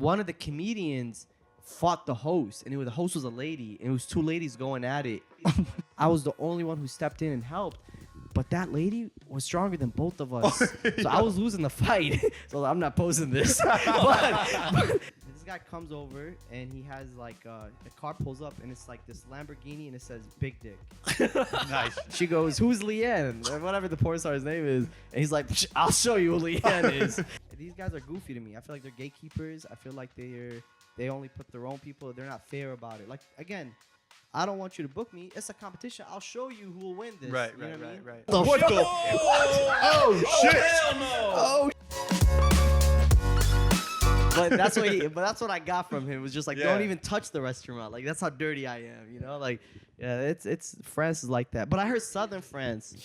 one of the comedians fought the host, and the host was a lady, and it was two ladies going at it. I was the only one who stepped in and helped, but that lady was stronger than both of us. So I was losing the fight. So I'm not posting this. but this guy comes over, and he has like the car pulls up, and it's like this Lamborghini, and it says "Big Dick." Nice. She goes, "Who's Leanne?" Or whatever the porn star's name is, and he's like, "I'll show you who Leanne is." These guys are goofy to me. I feel like they're gatekeepers. I feel like they only put their own people. They're not fair about it. Like, again, I don't want you to book me. It's a competition. I'll show you who will win this. Right. What the? Oh shit! Hell no! Oh. But that's what I got from him. It was just like, don't even touch the restaurant. Like, that's how dirty I am, you know? Like, yeah, it's France is like that. But I heard Southern France,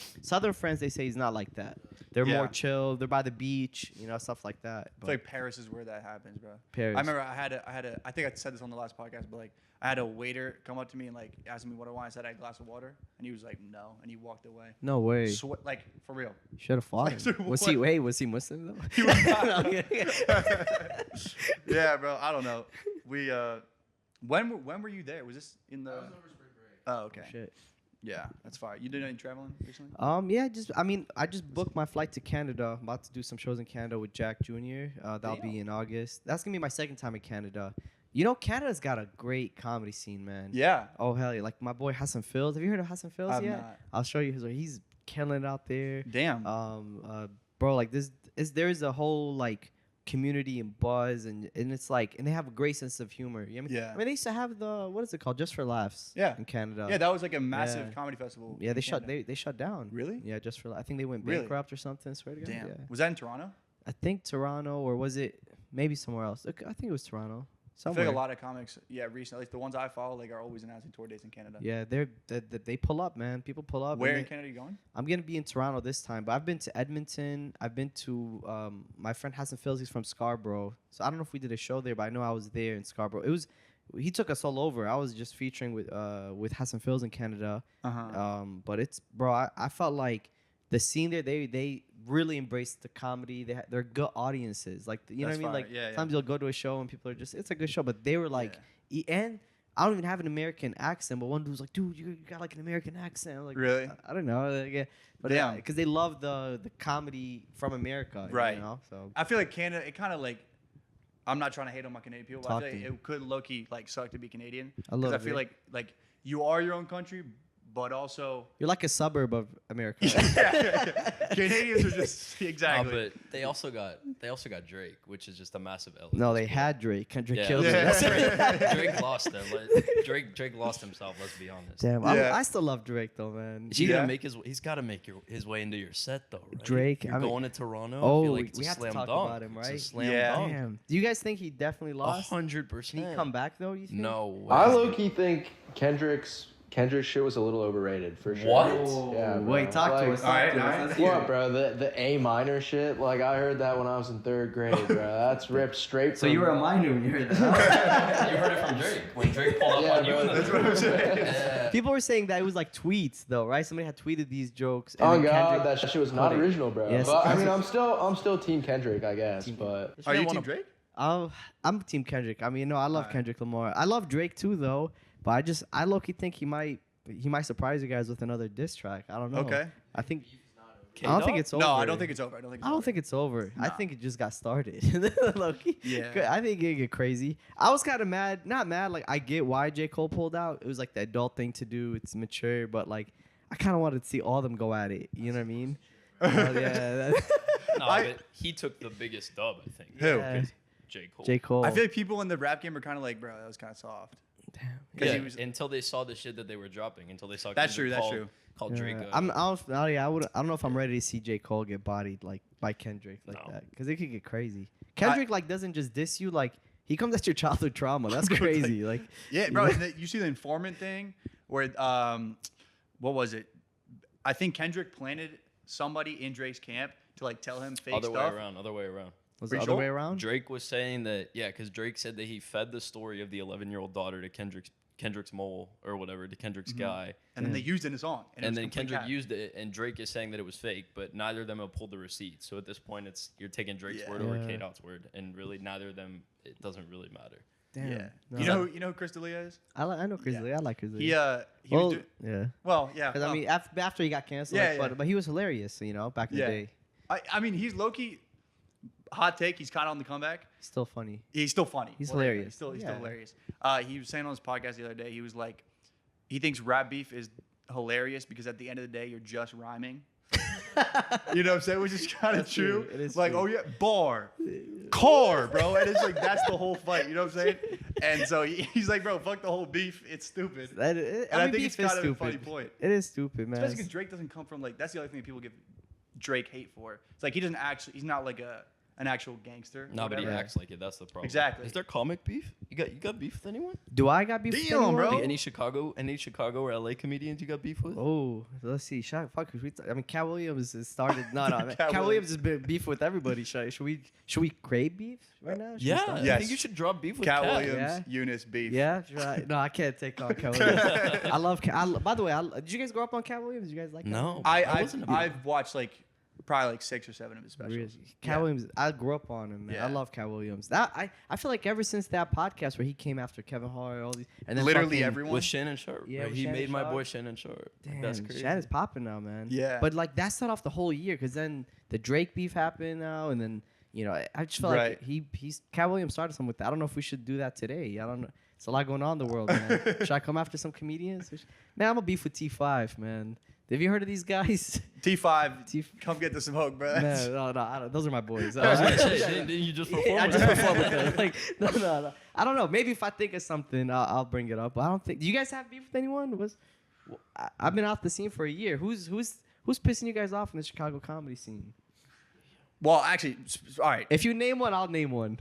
they say he's not like that. They're more chill. They're by the beach, you know, stuff like that. I feel like Paris is where that happens, bro. Paris. I remember I think I said this on the last podcast, but like I had a waiter come up to me and like ask me what I wanted. I said I had a glass of water, and he was like, no, and he walked away. No way. Like for real. You should have fought him. Was he Muslim though? He was not. Yeah, bro. I don't know. We when were you there? Was this in the? I was over spring break. Oh, okay. Oh, shit. Yeah, that's fine. You did any traveling recently? Yeah, I just booked my flight to Canada. I'm about to do some shows in Canada with Jack Jr. That'll be in August. That's gonna be my second time in Canada. You know, Canada's got a great comedy scene, man. Yeah. Oh hell yeah! Like my boy Hassan Fields. Have you heard of Hassan Fields yet? Not. I'll show you he's killing it out there. Damn. Bro, like there's a whole like community and buzz, and it's like, and they have a great sense of humor. You know what I mean? Yeah. I mean, they used to have the, what is it called? Just for Laughs. Yeah. In Canada. Yeah, that was like a massive comedy festival. Yeah, they shut down. Really? Yeah, Just for I think they went bankrupt or something. Swear to God. Damn. Yeah. Was that in Toronto? I think Toronto, or was it maybe somewhere else? I think it was Toronto. Somewhere. I feel like a lot of comics, recently, like the ones I follow, like are always announcing tour dates in Canada. Yeah, they pull up, man. People pull up. Where in Canada are you going? I'm gonna be in Toronto this time, but I've been to Edmonton. I've been to my friend Hassan Fields. He's from Scarborough, so I don't know if we did a show there, but I know I was there in Scarborough. He took us all over. I was just featuring with Hassan Fields in Canada. But it's, bro, I felt like the scene there, they really embraced the comedy. They're good audiences. Like, you know what I mean? Like, sometimes you'll go to a show and people are just, it's a good show, but they were like, and I don't even have an American accent, but one dude was like, dude, you got like an American accent. I'm like, really? I don't know. Like, but yeah, because they love the comedy from America. Right. You know? So I feel like Canada, it kind of like, I'm not trying to hate on my Canadian people, but I feel like it could low-key like suck to be Canadian. Because I feel like you are your own country, but also you're like a suburb of America. Canadians are just exactly. But they also got Drake, which is just a massive L. No, they had Drake. Drake killed him. Drake lost them. Drake lost himself. Let's be honest. Damn, I still love Drake though, man. Is he gonna make he's got to make his way into your set though, right? Drake, You're going to Toronto. Oh, I feel like it's we a have slam to talk dunk. about him, right? It's a slam dunk. Damn. Do you guys think he definitely lost? 100%. Can he come back though? You think? No way. I low-key think Kendrick's shit was a little overrated for sure. What? Yeah, bro. Wait, talk to us. All right. What, bro? The A minor shit. Like I heard that when I was in 3rd grade, bro. That's ripped straight. So from... you were a minor when you heard that? You heard it from Drake when Drake pulled up on you. That's what I'm saying. People were saying that it was like tweets though, right? Somebody had tweeted these jokes. Oh god, that shit was not original, bro. Yes. But I mean, I'm still Team Kendrick, I guess. But Are you Team Drake? I'm Team Kendrick. I mean, no, I love Kendrick Lamar. I love Drake too, though. But I low-key think he might surprise you guys with another diss track. I don't know. Okay. I don't think it's over. No, I don't think it's over. I don't think it's over. I think it just got started. Low-key. Yeah. I think it get crazy. I was kind of mad. Not mad. Like, I get why J. Cole pulled out. It was like the adult thing to do. It's mature. But, like, I kind of wanted to see all of them go at it. You know what I mean? Yeah. But he took the biggest dub, I think. Who? Yeah. J. Cole. I feel like people in the rap game are kind of like, bro, that was kind of soft. Damn. Yeah, until they saw the shit that they were dropping. Until they saw That's true. Called Drake. I don't know if I'm ready to see J. Cole get bodied like by Kendrick like that, because it could get crazy. Kendrick like doesn't just diss you, like he comes at your childhood trauma. That's crazy. Like yeah, bro. You see the informant thing where what was it? I think Kendrick planted somebody in Drake's camp to like tell him fake stuff. Other way around. Was it the other way around? Drake was saying that, because Drake said that he fed the story of the 11-year-old daughter to Kendrick's mole or whatever, the Kendrick's guy. And then they used it in a song. And then Kendrick used it, and Drake is saying that it was fake, but neither of them have pulled the receipt. So at this point, you're taking Drake's word over K-Dot's word, and really neither of them, it doesn't really matter. Damn. Yeah. No. You know who Chris D'Elia is? I know Chris D'Elia. I like Chris D'Elia. Yeah. Well, yeah. Because I mean, after he got canceled, but he was hilarious, back in the day. I mean, he's low-key, hot take, he's kind of on the comeback. He's still funny. He's still funny. He's hilarious. He's still hilarious. He was saying on his podcast the other day, he was like, he thinks rap beef is hilarious because at the end of the day, you're just rhyming. You know what I'm saying? Which is kind of true. It is like, true. oh yeah, bar, car, bro. And it's like, that's the whole fight. You know what I'm saying? And so he's like, bro, fuck the whole beef. It's stupid. I think it's kind of a funny point. It is stupid, man. Especially because Drake doesn't come from like, that's the other thing that people give Drake hate for. It's like, he's not like an actual gangster. No, but he acts like it. That's the problem. Exactly. Is there comic beef? You got beef with anyone? Do I got beef with Damn, anyone? bro. Like any Chicago or LA comedians you got beef with? Oh, let's see. Fuck. I mean, Cat Williams has started. No. Cat Williams has been beef with everybody. Should we crave beef right now? I think you should drop beef with Cat Cat. Williams, Younis beef. Yeah, right. No, I can't take on Cat Williams. I love Cat. By the way, did you guys grow up on Cat Williams? You guys like? No, I've watched probably like 6 or 7 of his specials. Really? Cat Williams, I grew up on him, man. Yeah. I love Cat Williams. I feel like ever since that podcast where he came after Kevin Hart, all these, and then Literally everyone. with Shannon Sharp. Yeah, right? with He Shannon made my Sharp. boy Shannon Sharp. Damn, That's crazy. Shannon's popping now, man. Yeah. But like that set off the whole year because then the Drake beef happened now, and then I just feel like he's Cat Williams started something with that. I don't know if we should do that today. I don't know. It's a lot going on in the world, man. Should I come after some comedians? Man, I'm a beef with T5, man. Have you heard of these guys? T5, come get the smoke, bro. Man, no, I don't, those are my boys. I was gonna say, didn't you just perform? I just perform with them. Like, no. I don't know. Maybe if I think of something, I'll bring it up. But I don't think. Do you guys have beef with anyone? I've been off the scene for a year. Who's pissing you guys off in the Chicago comedy scene? Well, actually, all right. If you name one, I'll name one.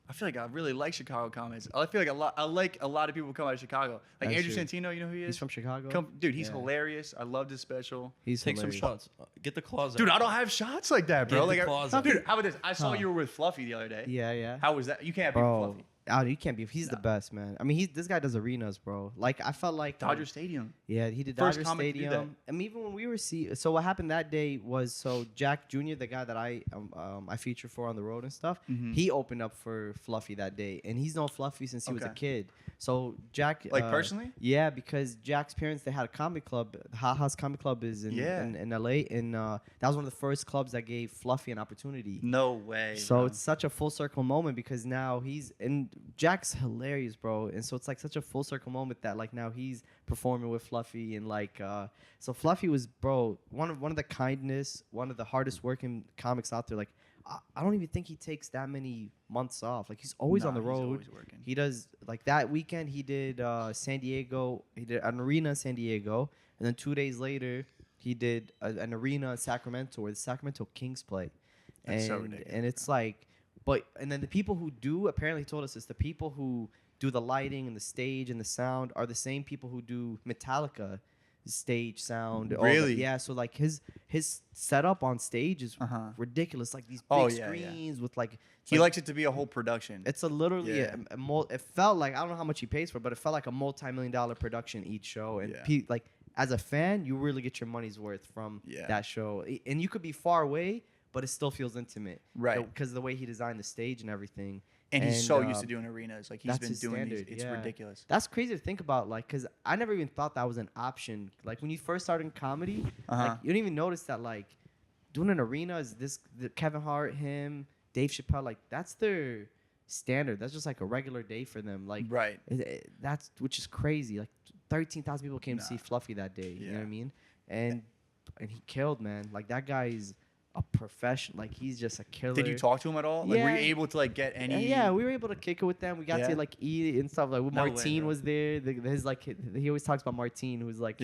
I feel like I really like Chicago comics. I feel like I like a lot of people who come out of Chicago. Like That's Andrew true. Santino, you know who he is? He's from Chicago. Dude, he's hilarious. I loved his special. He's Take hilarious. some shots. Get the claws Dude, out. I don't have shots like that, bro. Get the claws out. Dude, how about this? I saw you were with Fluffy the other day. Yeah. How was that? You can't be with Bro, Fluffy. you can't be. He's the best, man. I mean, this guy does arenas, bro. Like I felt like Dodger Stadium. Yeah, he did First Dodger comic to do that. Stadium. I mean, even when we were so what happened that day was Jack Jr., the guy that I featured for on the road and stuff, he opened up for Fluffy that day, and he's known Fluffy since he was a kid. So Jack, personally? Yeah, because Jack's parents, they had a comedy club. The Hot House Comedy Club is in LA, and that was one of the first clubs that gave Fluffy an opportunity. No way. So bro. it's such a full circle moment because now Jack's hilarious, bro. And so it's like such a full circle moment that like now he's performing with Fluffy and so Fluffy was, bro, one of the kindest, one of the hardest working comics out there. Like I don't even think he takes that many months off. Like he's always on the road. He's always working. He does like that weekend he did San Diego. He did an arena in San Diego, and then 2 days later he did an arena in Sacramento where the Sacramento Kings play. That's so ridiculous. And it's like, and then the people who do, apparently he told us, it's the people who do the lighting and the stage and the sound are the same people who do Metallica stage sound. Really? Yeah. So like his setup on stage is ridiculous. Like these big screens with like. He likes it to be a whole production. It's literally it felt like, I don't know how much he pays for, but it felt like a multi-million-dollar production each show. And like as a fan, you really get your money's worth from that show. And you could be far away, but it still feels intimate. Right. Because of the way he designed the stage and everything. And he's so used to doing arenas. Like he's been doing these. It's ridiculous. That's crazy to think about. Like, because I never even thought that was an option. Like when you first started in comedy, like, you don't even notice that like doing an arena is the Kevin Hart, him, Dave Chapelle. Like that's their standard. That's just like a regular day for them. Like that's which is crazy. Like 13,000 people came to see Fluffy that day. You know what I mean? And he killed, man. Like that guy's a professional. Like he's just a killer. Did you talk to him at all? Like were you able to like get any? Yeah, we were able to kick it with them. We got to like eat and stuff. Like Martine was there. He always talks about Martine, who's like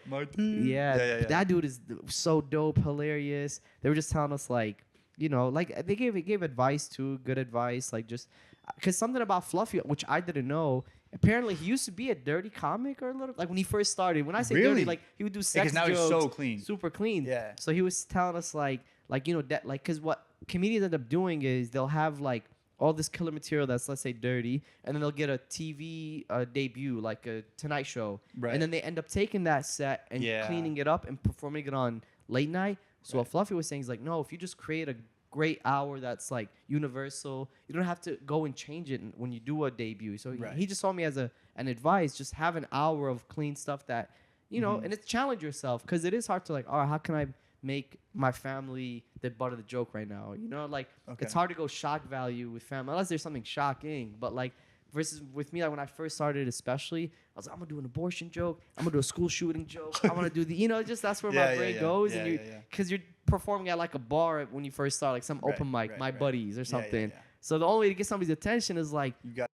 Martine. That dude is so dope, hilarious. They were just telling us like, like they gave advice too, good advice, like just because something about Fluffy, which I didn't know. Apparently, he used to be a dirty comic or a little, like when he first started. When I say dirty, like he would do sex because now jokes, he's so clean, super clean. Yeah. So he was telling us like because what comedians end up doing is they'll have like all this killer material that's, let's say, dirty, and then they'll get a TV debut, like a Tonight Show. Right. And then they end up taking that set and cleaning it up and performing it on late night. So what Fluffy was saying is like, no, if you just create a great hour that's like universal, you don't have to go and change it when you do a debut. So he just told me as an advice, just have an hour of clean stuff that, you know, and it's challenge yourself, because it is hard to like, oh, how can I make my family the butt of the joke right now? You know, like it's hard to go shock value with family unless there's something shocking. But like versus with me, like when I first started, especially, I was like, I'm gonna do an abortion joke, I'm gonna do a school shooting joke, I want to do the, you know, just that's where my brain goes, and you because you're performing at like a bar when you first start, like some open mic, my buddies or something. So the only way to get somebody's attention is like, you got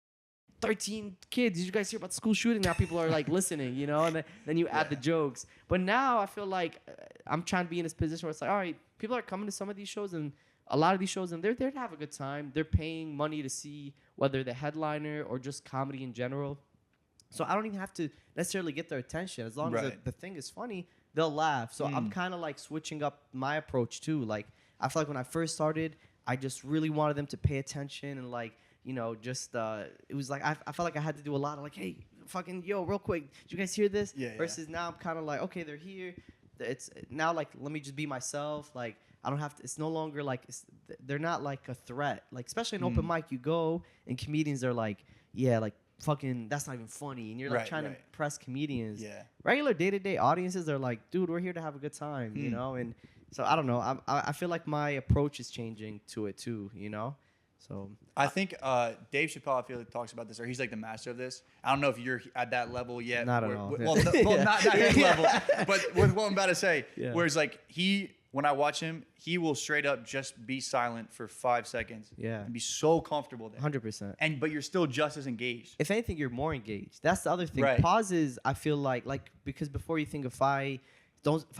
13 kids. Did you guys hear about the school shooting? Now people are like listening, you know, and then you add the jokes. But now I feel like I'm trying to be in this position where it's like, all right, people are coming to some of these shows, and a lot of these shows, and they're there to have a good time. They're paying money to see whether the headliner or just comedy in general. So I don't even have to necessarily get their attention. As long as the thing is funny, they'll laugh. So I'm kind of like switching up my approach too. Like I feel like when I first started, I just really wanted them to pay attention and like, you know, just it was like I felt like I had to do a lot of like, hey, fucking yo, real quick, did you guys hear this? Versus now I'm kind of like, okay, they're here. It's now like, let me just be myself. Like I don't have to. It's no longer like they're not like a threat. Like especially in open mic, you go and comedians are like, yeah, like fucking that's not even funny, and you're like trying to impress comedians. Regular day-to-day audiences are like, dude, we're here to have a good time, you know. And so I don't know. I feel like my approach is changing to it too, you know. So I think Dave Chapelle, I feel like talks about this, or he's like the master of this. I don't know if you're at that level yet. Not at all. Well, not his level, but with what I'm about to say. Whereas like when I watch him, he will straight up just be silent for 5 seconds. And be so comfortable there. 100%. But you're still just as engaged. If anything, you're more engaged. That's the other thing. Pauses, I feel like because before you think if I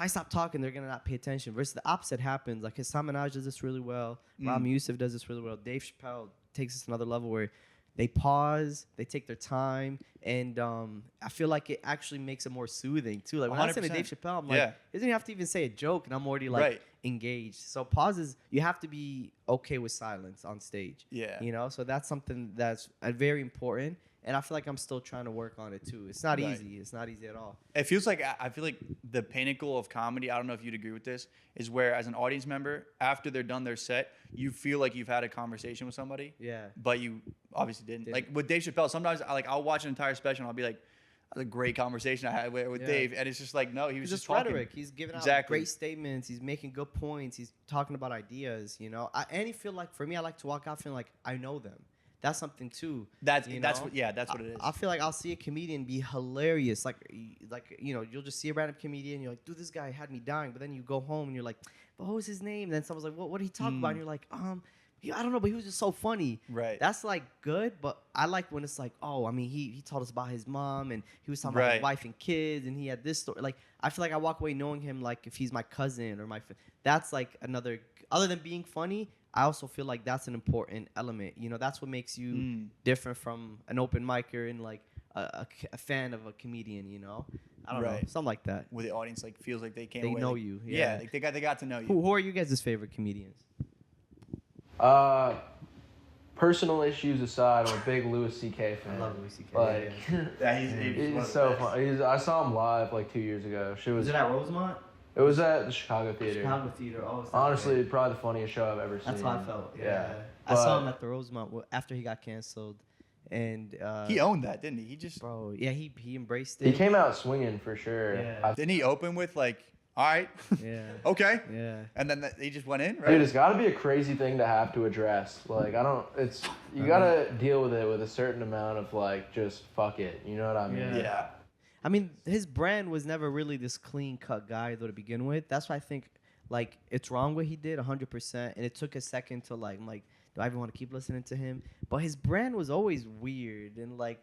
stop talking, they're gonna not pay attention. Versus the opposite happens. Like his Minaj does this really well. Ram Youssef does this really well. Dave Chappelle takes this to another level where they pause, they take their time, and I feel like it actually makes it more soothing too. Like when I listen to Dave Chappelle, I'm like, he doesn't have to even say a joke, and I'm already like engaged. So pauses, you have to be okay with silence on stage. You know, so that's something that's very important. And I feel like I'm still trying to work on it too. It's not easy. It's not easy at all. It feels like I feel like the pinnacle of comedy, I don't know if you'd agree with this, is where as an audience member, after they're done their set, you feel like you've had a conversation with somebody. But you obviously didn't. Like with Dave Chappelle, sometimes I'll watch an entire special and I'll be like, that's a great conversation I had with Dave. And it's just like, no, he was just talking. Rhetoric. He's giving out great statements. He's making good points. He's talking about ideas, you know. And I feel like for me, I like to walk out feeling like I know them. That's something too. That's what it is. I feel like I'll see a comedian be hilarious, like you know, you'll just see a random comedian, you're like, dude, this guy had me dying. But then you go home and you're like, but what was his name? And then someone's like, what did he talk about? And you're like, I don't know, but he was just so funny. That's like good, but I like when it's like, oh, I mean, he told us about his mom and he was talking about his wife and kids and he had this story. Like I feel like I walk away knowing him like if he's my cousin or that's like another. Other than being funny, I also feel like that's an important element. You know, that's what makes you different from an open micer and like a fan of a comedian, you know? I don't know. Something like that. Where the audience like feels like they came away. They know like, you. They got to know you. Who are you guys' favorite comedians? Personal issues aside, I'm a big Louis C.K. fan. I love Louis C.K. Like, he's so fun. I saw him live like 2 years ago. Was it at Rosemont? It was at the Chicago Theater. Oh, honestly, probably the funniest show I've ever seen. That's how I felt. Yeah. I saw him at the Rosemont after he got canceled, and he owned that, didn't he? He embraced it. He came out swinging for sure. Didn't he open with like, all right, okay, and then he just went in, right? Dude, it's got to be a crazy thing to have to address. Like, you got to deal with it with a certain amount of like, just fuck it. You know what I mean? Yeah. I mean, his brand was never really this clean-cut guy, though, to begin with. That's why I think, like, it's wrong what he did 100%. And it took a second to, like, I'm like, do I even want to keep listening to him? But his brand was always weird and, like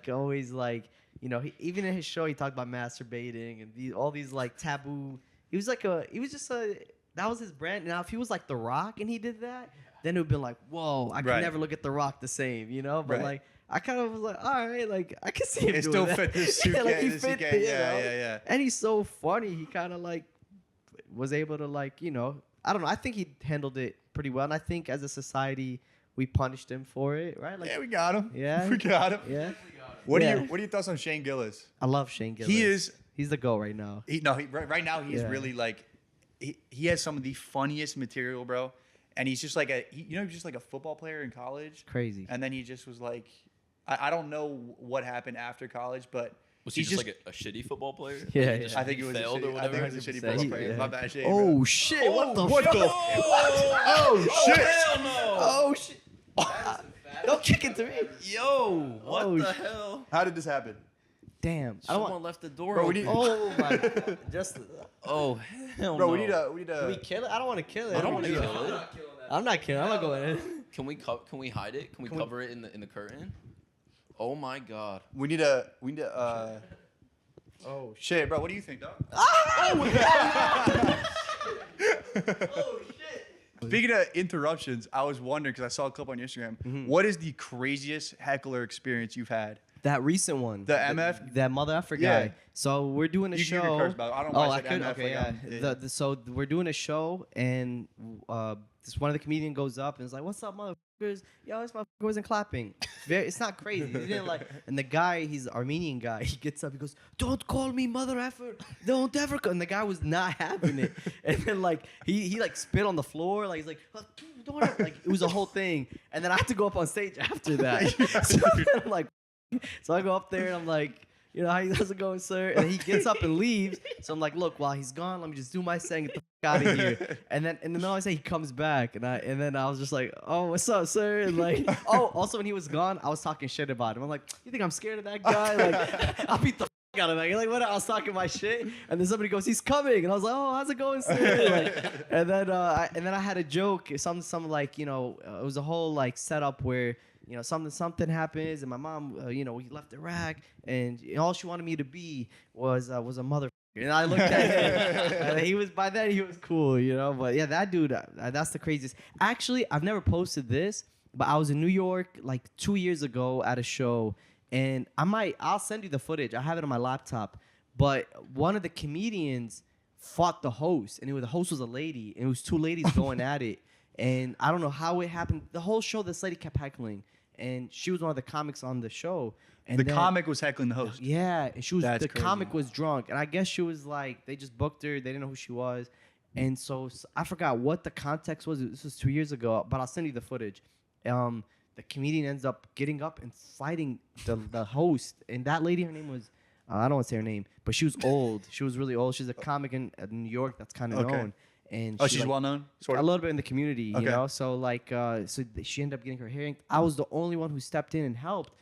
always, like, you know, even in his show, he talked about masturbating and all these, like, taboo. That was his brand. Now, if he was, like, The Rock and he did that, then it would have been like, whoa, I could never look at The Rock the same, you know? But, like, I kind of was like, all right, like I can see him it doing still fit this suitcase. Like he fit the, yeah. And he's so funny. He kind of like was able to like, you know, I don't know. I think he handled it pretty well. And I think as a society, we punished him for it, right? Like, Yeah, we got him. Yeah. We got him. yeah. What Yeah. are your thoughts on Shane Gillis? I love Shane Gillis. He's the GOAT right now. Right now he's really like he has some of the funniest material, bro. And he's just like he's just like a football player in college. Crazy. And then he just was like, I don't know what happened after college, but Was he just like a shitty football player? Yeah, He just I think it was failed or I think whatever. it was a shitty football player. My bad, Shane. Oh shit! What the what fuck? the? Oh shit! Hell no! Oh shit! Don't kick it to me. Yo, what Oh, the hell? How did this happen? Damn! I don't Someone want. left the door Bro, we open. need- Oh my! God. Just. Oh hell Bro, no! we need a Can we kill it? I don't want to kill it. I don't wanna wanna kill kill it. it. I'm not killing. I'm not going in. Can we hide it? Can we cover it in the curtain? Oh my god! we need a Oh shit, bro. What do you think, dog? Oh shit! Speaking of interruptions, I was wondering because I saw a clip on Instagram. What is the craziest heckler experience you've had? That recent one. The MF? That mother effer Yeah. guy. So we're doing a You show. can curse about it. I don't know why I said could. MF, Okay, like, yeah. So we're doing a show, and this one of the comedian goes up and is like, "What's up, motherfuckers? Yo, this motherfucker wasn't clapping." It's not crazy. He didn't like. And the guy, he's an Armenian guy. He gets up. He goes, "Don't call me mother effer. Don't ever." And the guy was not having it. And then like he like spit on the floor. Like he's like, "Oh, don't ever." Like it was a whole thing. And then I had to go up on stage after that. So I'm like. So I go up there and I'm like, you know, how's it going, sir? And he gets up and leaves. So I'm like, look, while he's gone, let me just do my thing, get the out of here. And then all I say, he comes back, and then I was just like, oh, what's up, sir? And like, oh, also when he was gone, I was talking shit about him. I'm like, you think I'm scared of that guy? Like, I'll beat the out of that. You're like, what? I was talking my shit, and then somebody goes, he's coming, and I was like, oh, how's it going, sir? Like, and then I had a joke, some like, you know, it was a whole like setup where. You know, something happens, and my mom, you know, we left Iraq, and all she wanted me to be was a motherfucker. And I looked at him, and by then he was cool, you know. But yeah, that dude, that's the craziest. Actually, I've never posted this, but I was in New York like 2 years ago at a show, and I'll send you the footage. I have it on my laptop. But one of the comedians fought the host, and the host was a lady, and it was two ladies going at it. And I don't know how it happened. The whole show, this lady kept heckling. And she was one of the comics on the show. And the comic was heckling the host. Yeah, and That's the crazy. comic was drunk, and I guess she was like, they just booked her. They didn't know who she was, and so I forgot what the context was. This was 2 years ago, but I'll send you the footage. The comedian ends up getting up and fighting the host, and that lady, her name was I don't want to say her name, but she was old. She was really old. She's a comic in New York that's kind of known. And she's well known, a little bit in the community, you know. So like, she ended up getting her hair yanked. I was the only one who stepped in and helped,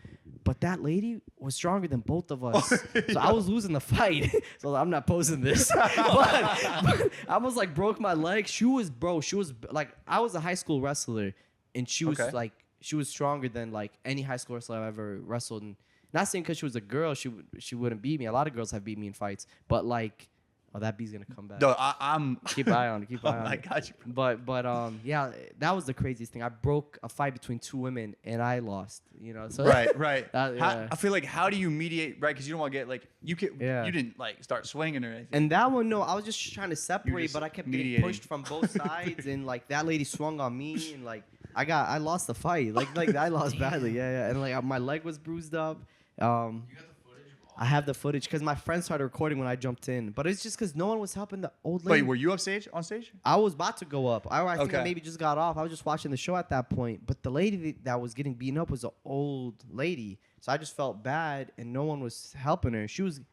but that lady was stronger than both of us. So I was losing the fight. So I'm not posting this, but I almost like broke my leg. She was like, I was a high school wrestler, and she was like, she was stronger than like any high school wrestler I've ever wrestled. And not saying because she was a girl, she wouldn't beat me. A lot of girls have beat me in fights, but like. Oh, that bee's gonna come back. No, I'm. Keep an eye on it. Keep an eye on it. I got you. But yeah, that was the craziest thing. I broke a fight between two women and I lost. You know. So right. yeah. I feel like how do you mediate, right? Because you don't want to get like you didn't like start swinging or anything. And that one, no, I was just trying to separate, but I kept getting pushed from both sides, and like that lady swung on me, and like I lost the fight. Like I lost badly. Yeah. And like my leg was bruised up. I have the footage because my friends started recording when I jumped in, but it's just because no one was helping the old lady. Wait, were you on stage? I was about to go up. I think I maybe just got off. I was just watching the show at that point, but the lady that was getting beaten up was an old lady, so I just felt bad, and no one was helping her.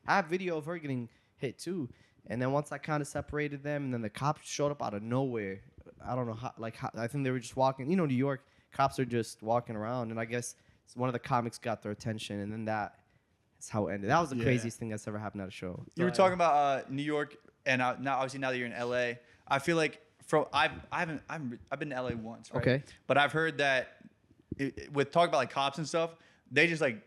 I have video of her getting hit too, and then once I kind of separated them, and then the cops showed up out of nowhere. I don't know how. I think they were just walking. You know, New York cops are just walking around, and I guess one of the comics got their attention, and then that's how it ended. That was the craziest thing that's ever happened at a show. You were talking about New York, and now that you're in LA, I feel like I've been to LA once, right? Okay. But I've heard that with talking about like cops and stuff, they just like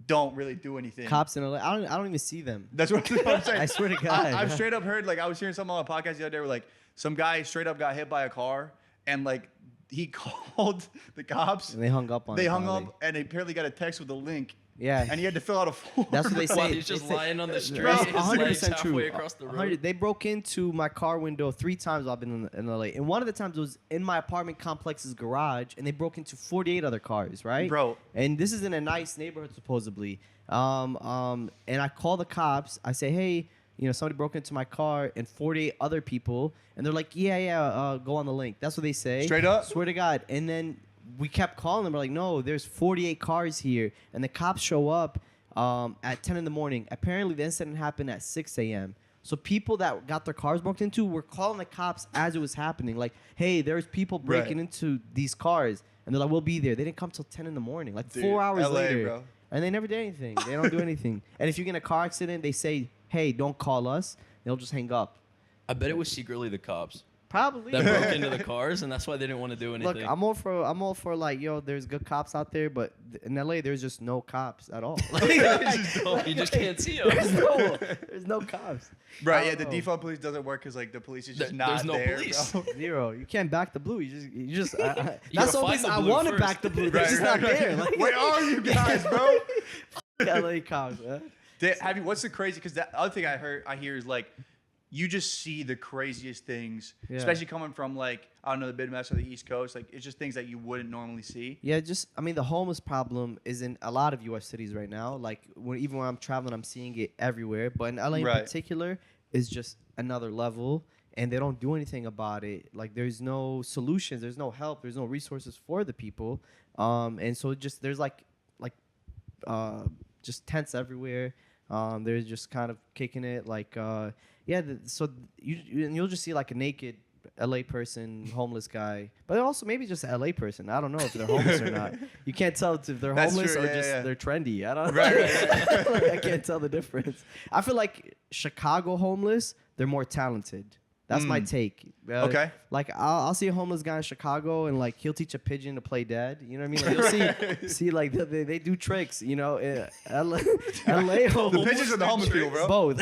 don't really do anything. Cops in LA, I don't even see them. That's what I'm saying. I swear to God. I've straight up heard, like I was hearing something on a podcast the other day where like some guy straight up got hit by a car and like he called the cops. And they hung up on They it. hung probably. up, and they apparently got a text with a link. Yeah. And he had to fill out a form. That's what they say. While he's just lying on the street. Bro, His legs 100% halfway true. across the road. 100 They broke into my car window 3 times while I've been in LA. And one of the times was in my apartment complex's garage, and they broke into 48 other cars, right? Bro. And this is in a nice neighborhood, supposedly. And I call the cops. I say, hey, somebody broke into my car and 48 other people. And they're like, yeah, go on the link. That's what they say. Straight up? Swear to God. And then we kept calling them. We're like, no, there's 48 cars here. And the cops show up at 10 in the morning. Apparently, the incident happened at 6 a.m. So people that got their cars broken into were calling the cops as it was happening. Like, hey, there's people breaking into these cars. And they're like, we'll be there. They didn't come till 10 in the morning. Like, Dude, 4 hours LA, later. bro. And they never did anything. They don't do anything. And if you get in a car accident, they say, hey, don't call us. They'll just hang up. I bet it was secretly the cops Probably. that broke into the cars, and that's why they didn't want to do anything. Look, I'm all for like, there's good cops out there, but in LA, there's just no cops at all. You just can't see them. There's no cops. Right, yeah, the default police doesn't work because like the police is just not there's no there, police. bro. Zero. You can't back the blue. You just. gotta That's the only find place the I blue want to first. back the blue. They're just not there. Like, Where are you guys, bro? LA cops, man. What's the crazy? Because the other thing I hear is like, you just see the craziest things, Yeah. especially coming from like, I don't know, the Midwest or the East Coast. Like, it's just things that you wouldn't normally see. Yeah, the homeless problem is in a lot of U.S. cities right now. Like, even when I'm traveling, I'm seeing it everywhere. But in LA in particular, is just another level, and they don't do anything about it. Like, there's no solutions, there's no help, there's no resources for the people. And so there's just tents everywhere. They're just kind of kicking it. Like, you'll just see like a naked LA person, homeless guy, but also maybe just an LA person. I don't know if they're homeless or not. You can't tell if they're That's homeless true, or yeah. they're trendy. I don't know. Right. Like, I can't tell the difference. I feel like Chicago homeless, they're more talented. That's my take. Okay. Like I'll see a homeless guy in Chicago and like he'll teach a pigeon to play dead. You know what I mean? Like, you'll see like they do tricks. LA homeless. The pigeons are the homeless people, bro. Both.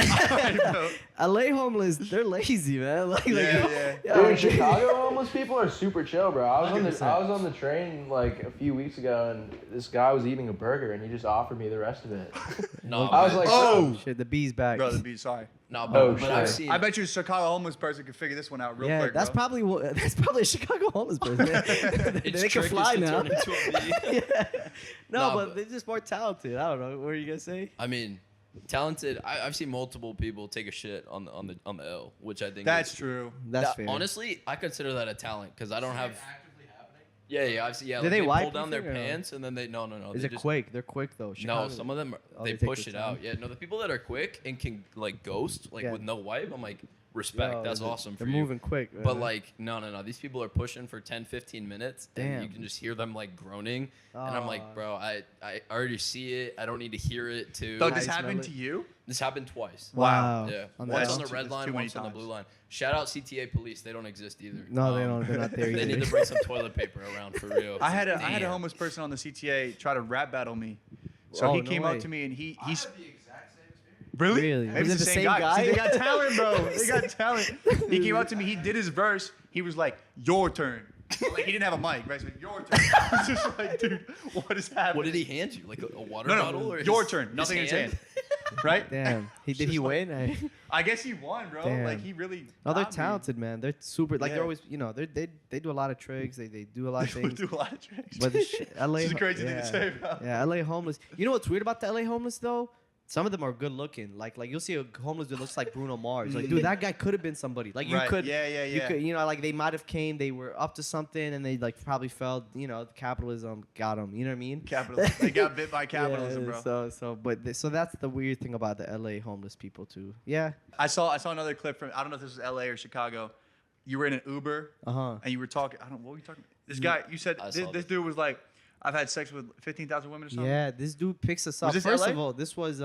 LA homeless, they're lazy, man. Dude, Chicago homeless people are super chill, bro. I was 100%. on the train like a few weeks ago, and this guy was eating a burger, and he just offered me the rest of it. No, I was like, Oh! Shit, the bee's back. Bro, the beat, sorry. no, Oh, but I've shit. seen. I bet you a Chicago homeless person could figure this one out real Yeah, quick, that's bro. probably a Chicago homeless person. It's They can trick fly is to now. turn into a bee. No, Nah, but they're just more talented. I don't know. What are you gonna say? I mean, talented. I've seen multiple people take a shit on the L, which I think That's is, true. That's fair. Honestly, I consider that a talent because I don't have. Yeah, I've seen. Yeah, Do like, they they wipe pull down their anything or no? pants and then they no. Is they it just, quick? They're quick though. No, Chicago- some of them Oh, they take push their it time. out. Yeah, no, the people that are quick and can like ghost like Yeah. with no wipe, I'm like respect. Yo, That's awesome for They're you. moving quick. But man. like no, these people are pushing for 10, 15 minutes, and you Damn. can just hear them like groaning, and I'm like, bro, I already see it. I don't need to hear it too. Doug, I this smell happened it. to you? This happened twice. Wow. Yeah, On the once L? on the red That's line, too many once on the times. blue line. Shout out CTA police. They don't exist either. No, they don't. They're not there They either. need to bring some toilet paper around for real. I had a Damn. homeless person on the CTA try to rap battle me. So Oh, he no came way. up to me and he's the exact same experience. really? Was Maybe it it's the same guy? See, they got talent, bro. They got talent. He came up to me. He did his verse. He was like, "Your turn." Like he didn't have a mic, right? So your turn. I was just like, dude, what is happening? What did he hand you? Like a water No, bottle? Or your his- turn. Nothing in his hand. hand? Right? Damn. Did he Just win? I guess he won, bro. Damn. Like he really. No, they're got me. talented, man. They're super. Like Yeah. they're always, they do a lot of tricks. They do a lot of They things. do a lot of tricks. But LA, This is a crazy thing yeah. to say, bro. Yeah, LA homeless. You know what's weird about the LA homeless though? Some of them are good looking. Like you'll see a homeless that looks like Bruno Mars. Like, dude, that guy could have been somebody. Like you Right. could. Yeah. You could, like they might have came. They were up to something, and they like probably felt. Capitalism got them. You know what I mean? Capitalism. They got bit by capitalism, Yeah, bro. So that's the weird thing about the LA homeless people too. Yeah. I saw another clip from, I don't know if this was LA or Chicago. You were in an Uber Uh-huh. and you were talking. What were you talking? This guy, you said I saw this dude was like, I've had sex with 15,000 women or something. Yeah, this dude picks us up. this First LA? of all, this was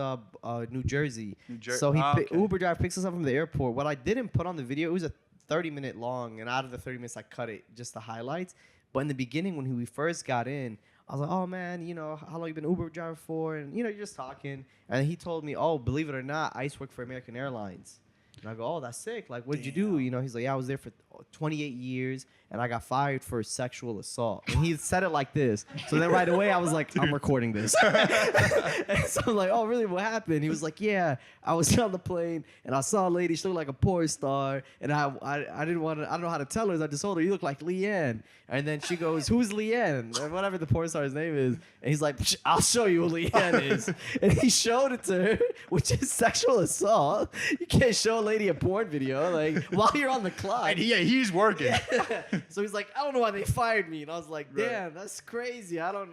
New Jersey. Ah, So okay. Uber driver picks us up from the airport. What I didn't put on the video, it was a 30-minute long, and out of the 30 minutes, I cut it, just the highlights. But in the beginning, when we first got in, I was like, oh, man, how long you been Uber driver for? And, you're just talking. And he told me, oh, believe it or not, I used to work for American Airlines. And I go, oh, that's sick. Like, what did you do? You know, he's like, yeah, I was there for 28 years, and I got fired for sexual assault. And he said it like this. So then right away, I was like, I'm recording this. And so I'm like, oh, really? What happened? He was like, yeah, I was on the plane, and I saw a lady. She looked like a porn star, and I didn't want to. I don't know how to tell her. So I just told her, you look like Leanne. And then she goes, who's Leanne? Or whatever the porn star's name is. And he's like, I'll show you who Leanne is. And he showed it to her, which is sexual assault. You can't show a lady a porn video like while you're on the clock. And he's working. Yeah. So he's like, I don't know why they fired me. And I was like, damn, that's crazy. I don't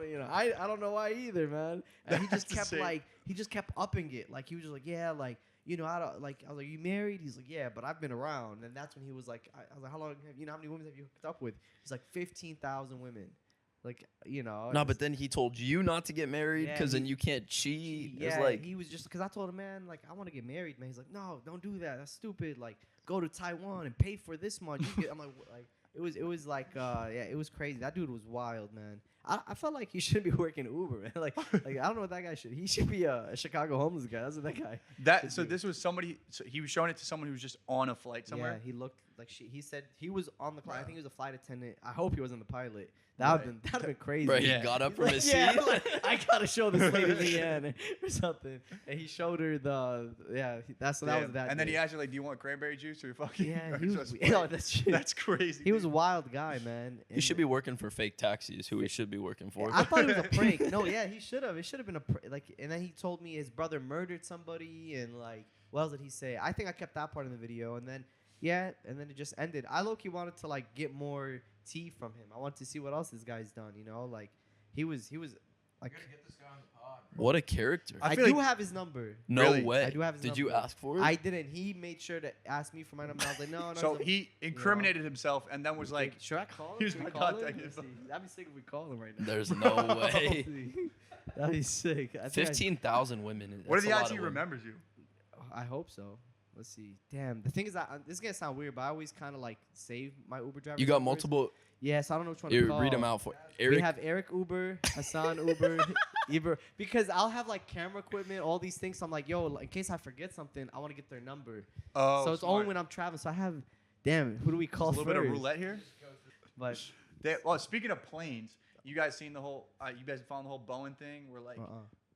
know why either, man. And he just kept he just kept upping it. Like he was just like, yeah, like, you know, I was like, you married? He's like, yeah, but I've been around. And that's when he was like, I was like, how long how many women have you hooked up with? He's like 15,000 women. Like, you know. No, but then he told you not to get married because then you can't cheat. Yeah, like, he was just, because I told him, man, like, I want to get married, man. He's like, no, don't do that. That's stupid. Like, go to Taiwan and pay for this much. I'm like, it was like, yeah, it was crazy. That dude was wild, man. I felt like he should be working Uber, man. Like I don't know what that guy should. He should be a Chicago homeless guy. That's what that guy. So this was somebody. So he was showing it to someone who was just on a flight somewhere. Yeah, he looked like he said he was on the flight. I think he was a flight attendant. I hope he wasn't the pilot. That'd have been crazy. Bro, he got up from his seat. Yeah, like, I gotta show this lady Leanne or something. And he showed her that was that. And then he asked her, like, do you want cranberry juice or fucking? Yeah, that's crazy. He was a wild guy, man. He should be working for fake taxis. Who he should be working for. I thought it was a prank. No, yeah, he should have. It should have been a prank. And then he told me his brother murdered somebody, and like, what else did he say? I think I kept that part in the video, and then it just ended. I low-key wanted to like get more tea from him. I wanted to see what else this guy's done. You know, like he was like. Get this guy on the pod, What a character. I do have his number. No Really? way. I do have his number. Did you ask for it? I didn't. He made sure to ask me for my number. I was like, no. So he incriminated himself and then was like, should I call him? Here's Should my we call him? contact Let's info. see. That'd be sick if we call him right now. There's no way. That'd be sick. 15,000 women. what are that's the a lot odds of he women. remembers you? I hope so. Let's see. Damn. The thing is, this is gonna sound weird, but I always kind of like save my Uber driver. You got multiple. Yes, I don't know which one to call. Read them out for We have Eric Uber, Hassan Uber, Uber. Because I'll have like camera equipment, all these things. So I'm like, yo, in case I forget something, I want to get their number. Oh, so it's only when I'm traveling. So I have, damn, who do we call There's a little first? bit of roulette here. But Well, speaking of planes, you guys seen the whole? You guys found the whole Boeing thing where like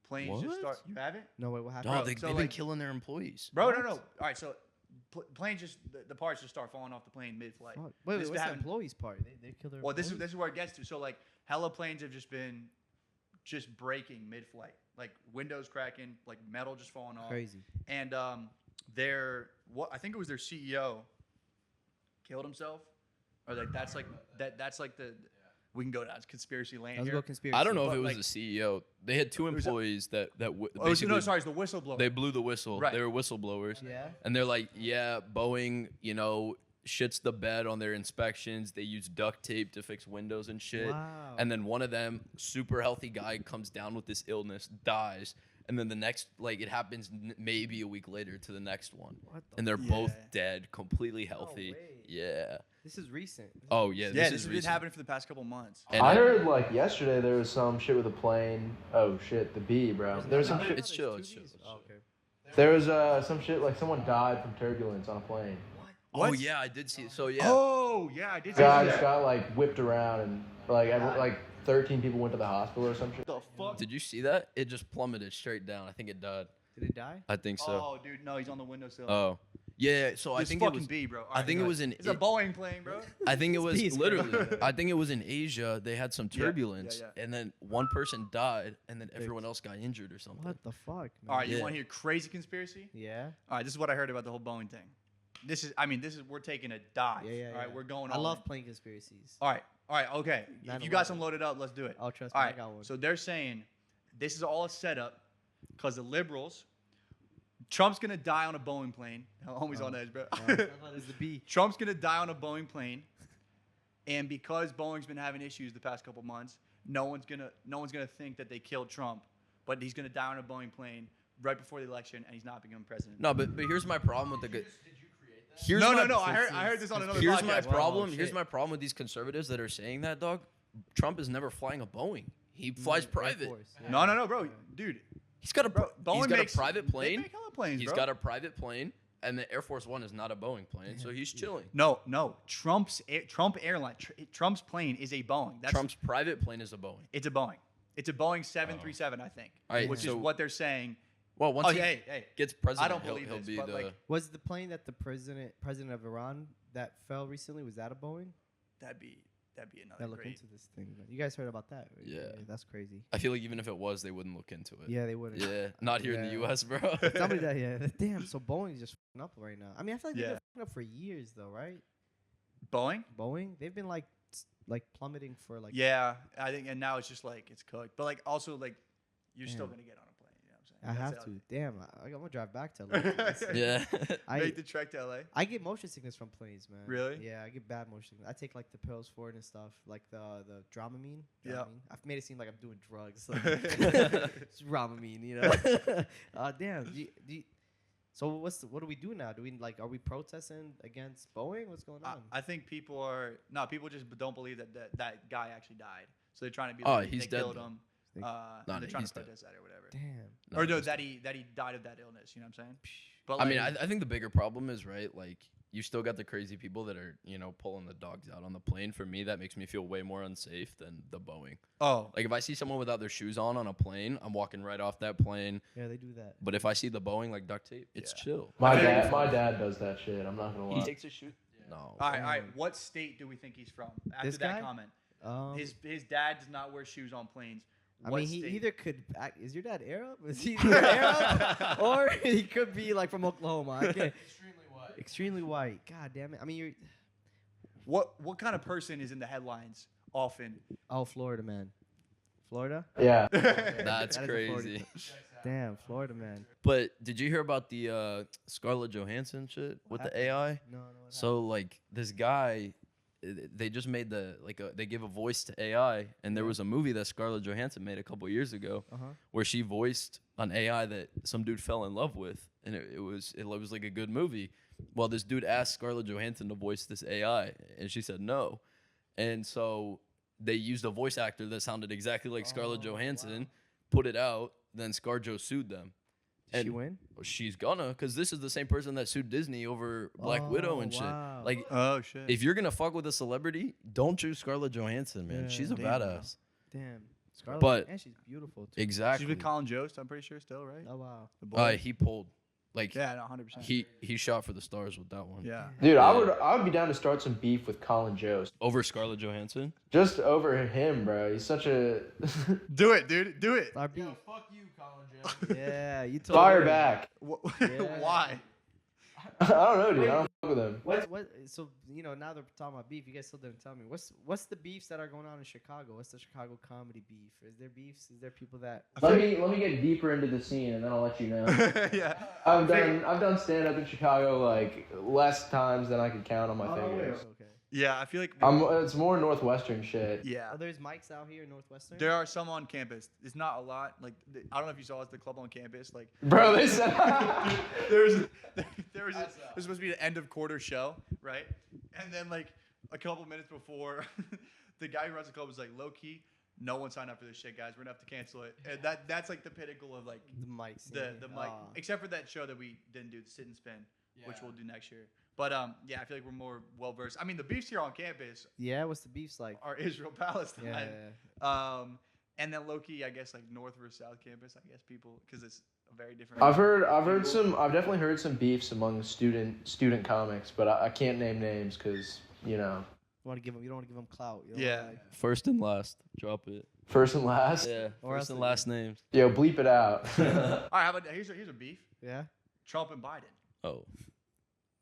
planes just start. You haven't? no, wait, what happened? No, Bro, they've so, been like- killing their employees. Bro, no. All right, so planes just the parts just start falling off the plane mid-flight. Wait, This what's the happened- employees part? They killed their Well, this employees? is where it gets to. So like, hella planes have just been just breaking mid-flight, like windows cracking, like metal just falling off. Crazy. And I think it was their CEO killed himself, or like that's like the. We can go down to conspiracy land Let's here. go conspiracy. I don't know if But, it was like- the CEO. They had two employees that Oh, basically no, sorry, it's the whistleblower. they blew the whistle. Right. They were whistleblowers. Yeah. And they're like, yeah, Boeing, shits the bed on their inspections. They use duct tape to fix windows and shit. Wow. And then one of them, super healthy guy, comes down with this illness, dies. And then the next, like, it happens maybe a week later to the next one. What the And they're both dead, completely healthy. way. Yeah. This is recent. Oh, yeah. this This has is been recent. happening for the past couple months. And I heard like yesterday there was some shit with a plane. Oh shit, the B, bro. There was some shit. It's chill. It's chill. Oh, okay. There was some shit like someone died from turbulence on a plane. Oh, What? yeah, I did see it. So, yeah. Oh yeah, I did. see Guy that. just got like whipped around and like 13 people went to the hospital or some shit. The fuck? Did you see that? It just plummeted straight down. I think it died. Did it die? I think so. Oh, dude, no, he's on the windowsill. Oh. Yeah, so I This think it fucking was. B, bro. All I right, think go it was ahead. in. It's a Boeing plane, bro. I think it was Beast, literally. I think it was in Asia. They had some Yeah, turbulence, yeah. and then one person died, and then everyone else got injured or something. What the fuck, man? All right, you Yeah. want to hear crazy conspiracy? Yeah. All right, this is what I heard about the whole Boeing thing. This is we're taking a dive. Yeah. All right, we're going. I all love in. playing conspiracies. All right, okay. If you got some loaded up, let's do it. Oh, trust All me, right, I got one. so they're saying this is all a setup because the liberals. Trump's gonna die on a Boeing plane. Homie's on edge, bro. I thought it was the B. Trump's gonna die on a Boeing plane, and because Boeing's been having issues the past couple months, no one's gonna think that they killed Trump, but he's gonna die on a Boeing plane right before the election, and he's not becoming president. No, but here's my problem with the. Did you create that? Here's No. my, I heard this on another Here's podcast. my problem. Wow, Here's shit. my problem with these conservatives that are saying that, dog. Trump is never flying a Boeing. He flies private. No, bro, dude. He's got a Bro, Boeing he's got makes, a private They plane. make hella planes, He's bro. got a private plane, And the Air Force One is not a Boeing plane, so he's chilling. No. Trump's airline, Trump's plane is a Boeing. Trump's private plane is a Boeing. It's a Boeing. It's a Boeing 737, I think, All right, which is what they're saying. Well, once he hey, gets president, I don't believe he'll this, be but the. like, Was the plane that the president of Iran that fell recently, was that a Boeing? that'd be another Gotta look great. into this thing. Man. You guys heard about that? Right? Yeah. That's crazy. I feel like even if it was, they wouldn't look into it. Yeah, they wouldn't. Yeah, not here in the U.S., bro. Tell me that, yeah. Damn, so Boeing's just f***ing up right now. I mean, I feel like they've been f***ing up for years, though, right? Boeing? Boeing? They've been, like plummeting for, like... Yeah, I think, and now it's just, like, it's cooked. But, like, also, like, you're still going to get on a plane, you know what I'm saying? I have to. Damn, I'm going to drive back to LA. Yeah. Make the trek to LA? I get motion sickness from planes, man. Really? Yeah, I get bad motion sickness. I take, like, the pills for it and stuff, like the Dramamine. Yeah. I've made it seem like I'm doing drugs. Like, it's Dramamine, you know? Damn. So what do we do now? Are we protesting against Boeing? What's going on? I think people just don't believe that guy actually died. So they're trying to be like, he's they dead, killed though. him. No, They're trying he's to protest that or whatever. Damn. Or no, that he died of that illness. You know what I'm saying? But I mean, I think the bigger problem is, right, like, you still got the crazy people that are, pulling the dogs out on the plane. For me, that makes me feel way more unsafe than the Boeing. Oh. Like, if I see someone without their shoes on a plane, I'm walking right off that plane. Yeah, they do that. But if I see the Boeing, like, duct tape, it's chill. My dad does that shit. I'm not gonna lie. He takes his shoe. No. All right. What state do we think he's from? After This that guy? comment, his dad does not wear shoes on planes. I What mean, he state? either could. Is your dad Arab? Is he either Arab, or he could be like from Oklahoma? I can't. Extremely white. God damn it! I mean, you're. What kind of person is in the headlines often? Oh, Florida man. Florida. Yeah. That's That is a crazy. Damn, Florida man. But did you hear about the Scarlett Johansson shit with the AI? No. So, like, this guy, they just made they give a voice to AI, and there was a movie that Scarlett Johansson made a couple years ago where she voiced an AI that some dude fell in love with, and it was like a good movie. Well, this dude asked Scarlett Johansson to voice this AI, and she said no. And so they used a voice actor that sounded exactly like Scarlett Johansson, put it out, then ScarJo sued them. Did she win? She's gonna, because this is the same person that sued Disney over Black Widow and shit. Wow. Like, Oh shit. if you're gonna fuck with a celebrity, don't choose Scarlett Johansson, man. Yeah. She's a Damn. badass. Damn. Scarlett, But- and she's beautiful too. Exactly. She's with Colin Jost, I'm pretty sure, still, right? Oh wow. The boy. He pulled, like, Yeah, no, 100%. he shot for the stars with that one. Yeah. Dude, I would be down to start some beef with Colin Jost. Over Scarlett Johansson. Just over him, bro. He's such a Do it, dude. Do it. Our beef. fuck you, Colin Jost. Yeah, you told Fire me. back. Why? I don't know, dude. I don't fuck with him. What? So now they're talking about beef. You guys still didn't tell me. What's the beefs that are going on in Chicago? What's the Chicago comedy beef? Is there beefs? Is there people that? Let me get deeper into the scene, and then I'll let you know. Yeah. I've done stand up in Chicago like less times than I could count on my fingers. Okay. Yeah, I feel like. It's more Northwestern shit. Yeah. Oh, there's mics out here in Northwestern. There are some on campus. It's not a lot. Like I don't know if you saw it, the club on campus. Like Bro, they said there was supposed to be an end of quarter show, right? And then like a couple minutes before, the guy who runs the club was like, low key, no one signed up for this shit, guys. We're gonna have to cancel it. And that's like the pinnacle of like the mics. the mic, except for that show that we didn't do, the sit and spin, which we'll do next year. But yeah, I feel like we're more well versed. I mean, the beefs here on campus Yeah, what's the beefs like? are Israel Palestine. Yeah. And then low key, I guess like North versus South campus. I guess people because it's a very different. I've definitely heard some beefs among student comics, but I can't name names because you don't You don't want to give them clout. You don't Yeah. wanna, First and last. Drop it. first and last. Yeah. Or First else and they- last names. Yo, bleep it out. All right, how about here's a beef. yeah. Trump and Biden. Oh.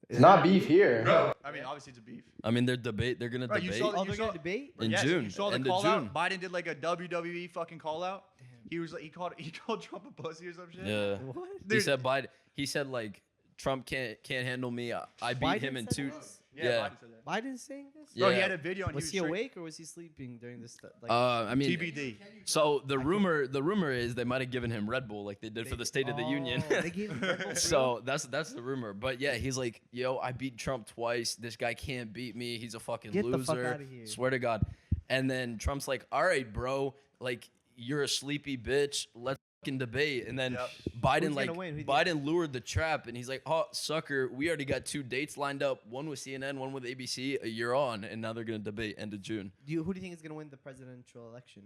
It's not beef here. I mean, obviously it's a beef. I mean, they're gonna Right, you debate. saw Oh, You they're gonna saw- debate. In Yes, June. You saw the End of call June. out. Biden did like a WWE fucking call out. He was like he called Trump a pussy or some shit. Yeah. What? He Dude. said Biden. He said like Trump can't handle me. I beat Biden him in said two. this? Yeah, Yeah. Biden said that. Biden's saying this? Bro, he Yeah. had a video and Was he he was awake or was he sleeping during this? Like, I mean, TBD. so the rumor is they might have given him Red Bull like they did for the State of the Union. They gave him Red Bull for So that's the rumor. But yeah, he's like, yo, I beat Trump twice. This guy can't beat me. He's a fucking Get the loser. fuck outta here. Swear to God. And then Trump's like, all right, bro, like you're a sleepy bitch. Let's debate, and then Yep. Biden lured the trap, and he's like, "Oh, sucker, we already got 2 dates lined up, one with CNN, one with ABC. You're on," and now they're gonna debate end of June. Who do you think is gonna win the presidential election?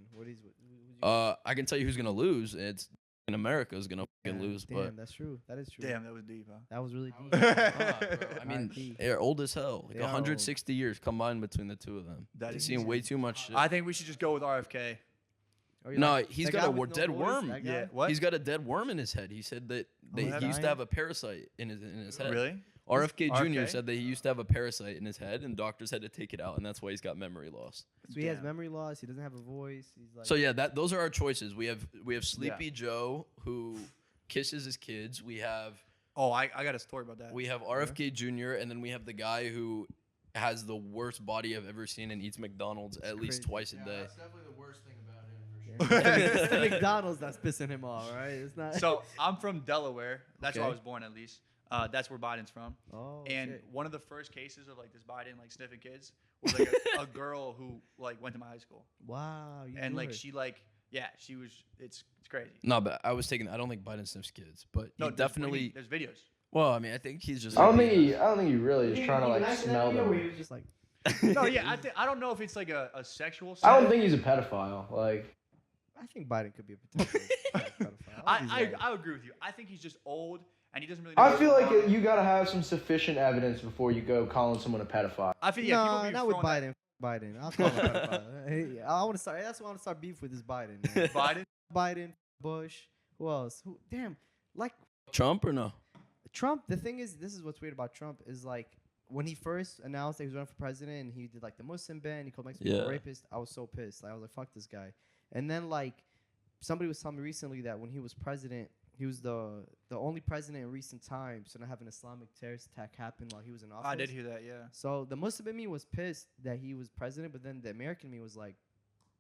I can tell you who's gonna lose. It's in America is gonna fucking lose. Damn, but that's true. That is true. Damn, that was deep, huh? That was really deep. I mean, they're old as hell. Like 160 years combined between the two of them. They've seen way too much shit. I think we should just go with RFK. No, he's got a dead worm. Yeah, what? He's got a dead worm in his head. He said that he used to have a parasite in his head. Really? RFK Jr. said that he used to have a parasite in his head, and doctors had to take it out, and that's why he's got memory loss. So he has memory loss. He doesn't have a voice. He's like. So yeah, those are our choices. We have Sleepy Joe who kisses his kids. We have. Oh, I got a story about that. We have RFK Jr. and then we have the guy who has the worst body I've ever seen and eats McDonald's at least twice a day. That's definitely the worst thing about him. For sure. It's the McDonald's that's pissing him off, right? It's not. So I'm from Delaware. That's where I was born, at least. That's where Biden's from. Oh, and shit. one of the first cases of like this Biden like sniffing kids was like a girl who like went to my high school. Wow. And like she was. It's crazy. No, but I don't think Biden sniffs kids, but No, he definitely. there's videos. Well, I mean, I think he's just. I don't think he really is trying to like smell them. He was just like. No, yeah, I don't know if it's like a sexual. I don't think he's a pedophile. Like. I think Biden could be a potential pedophile. I agree with you. I think he's just old and he doesn't really know I feel like you gotta have some sufficient evidence before you go calling someone a pedophile. I feel no, not with Biden. Biden. I'll call him a pedophile. Hey, I want to start. That's why I want to start beef with this Biden. Man. Biden, Bush. Who else? Damn. Like Trump or no? Trump. The thing is, this is what's weird about Trump is like when he first announced that he was running for president and he did like the Muslim ban. He called Mexican people rapist. I was so pissed. Like, I was like, fuck this guy. And then like somebody was telling me recently that when he was president, he was the only president in recent times to not have an Islamic terrorist attack happen while he was in office. I did hear that, yeah. So the Muslim in me was pissed that he was president, but then the American me was like,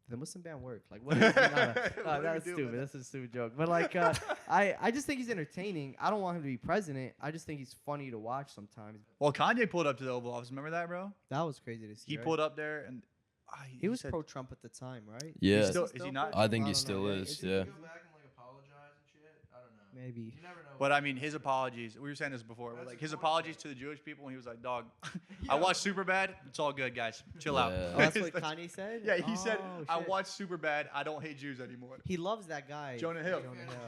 the Muslim ban worked. Like, what? That's stupid. That's a stupid joke. But like, I just think he's entertaining. I don't want him to be president. I just think he's funny to watch sometimes. Well, Kanye pulled up to the Oval Office. Remember that, bro? That was crazy to see. He pulled up there and he was pro-Trump at the time, right? Yeah. Is he not? I think he still is. Yeah. Maybe. You never know. But I mean, his apologies. We were saying this before. But like his apologies to the Jewish people, and he was like, "Dog, I watched Superbad. It's all good, guys. Chill out." Oh, that's what Kanye said? Yeah, he said, "I shit. watched Superbad. I don't hate Jews anymore." He loves that guy. Jonah Hill.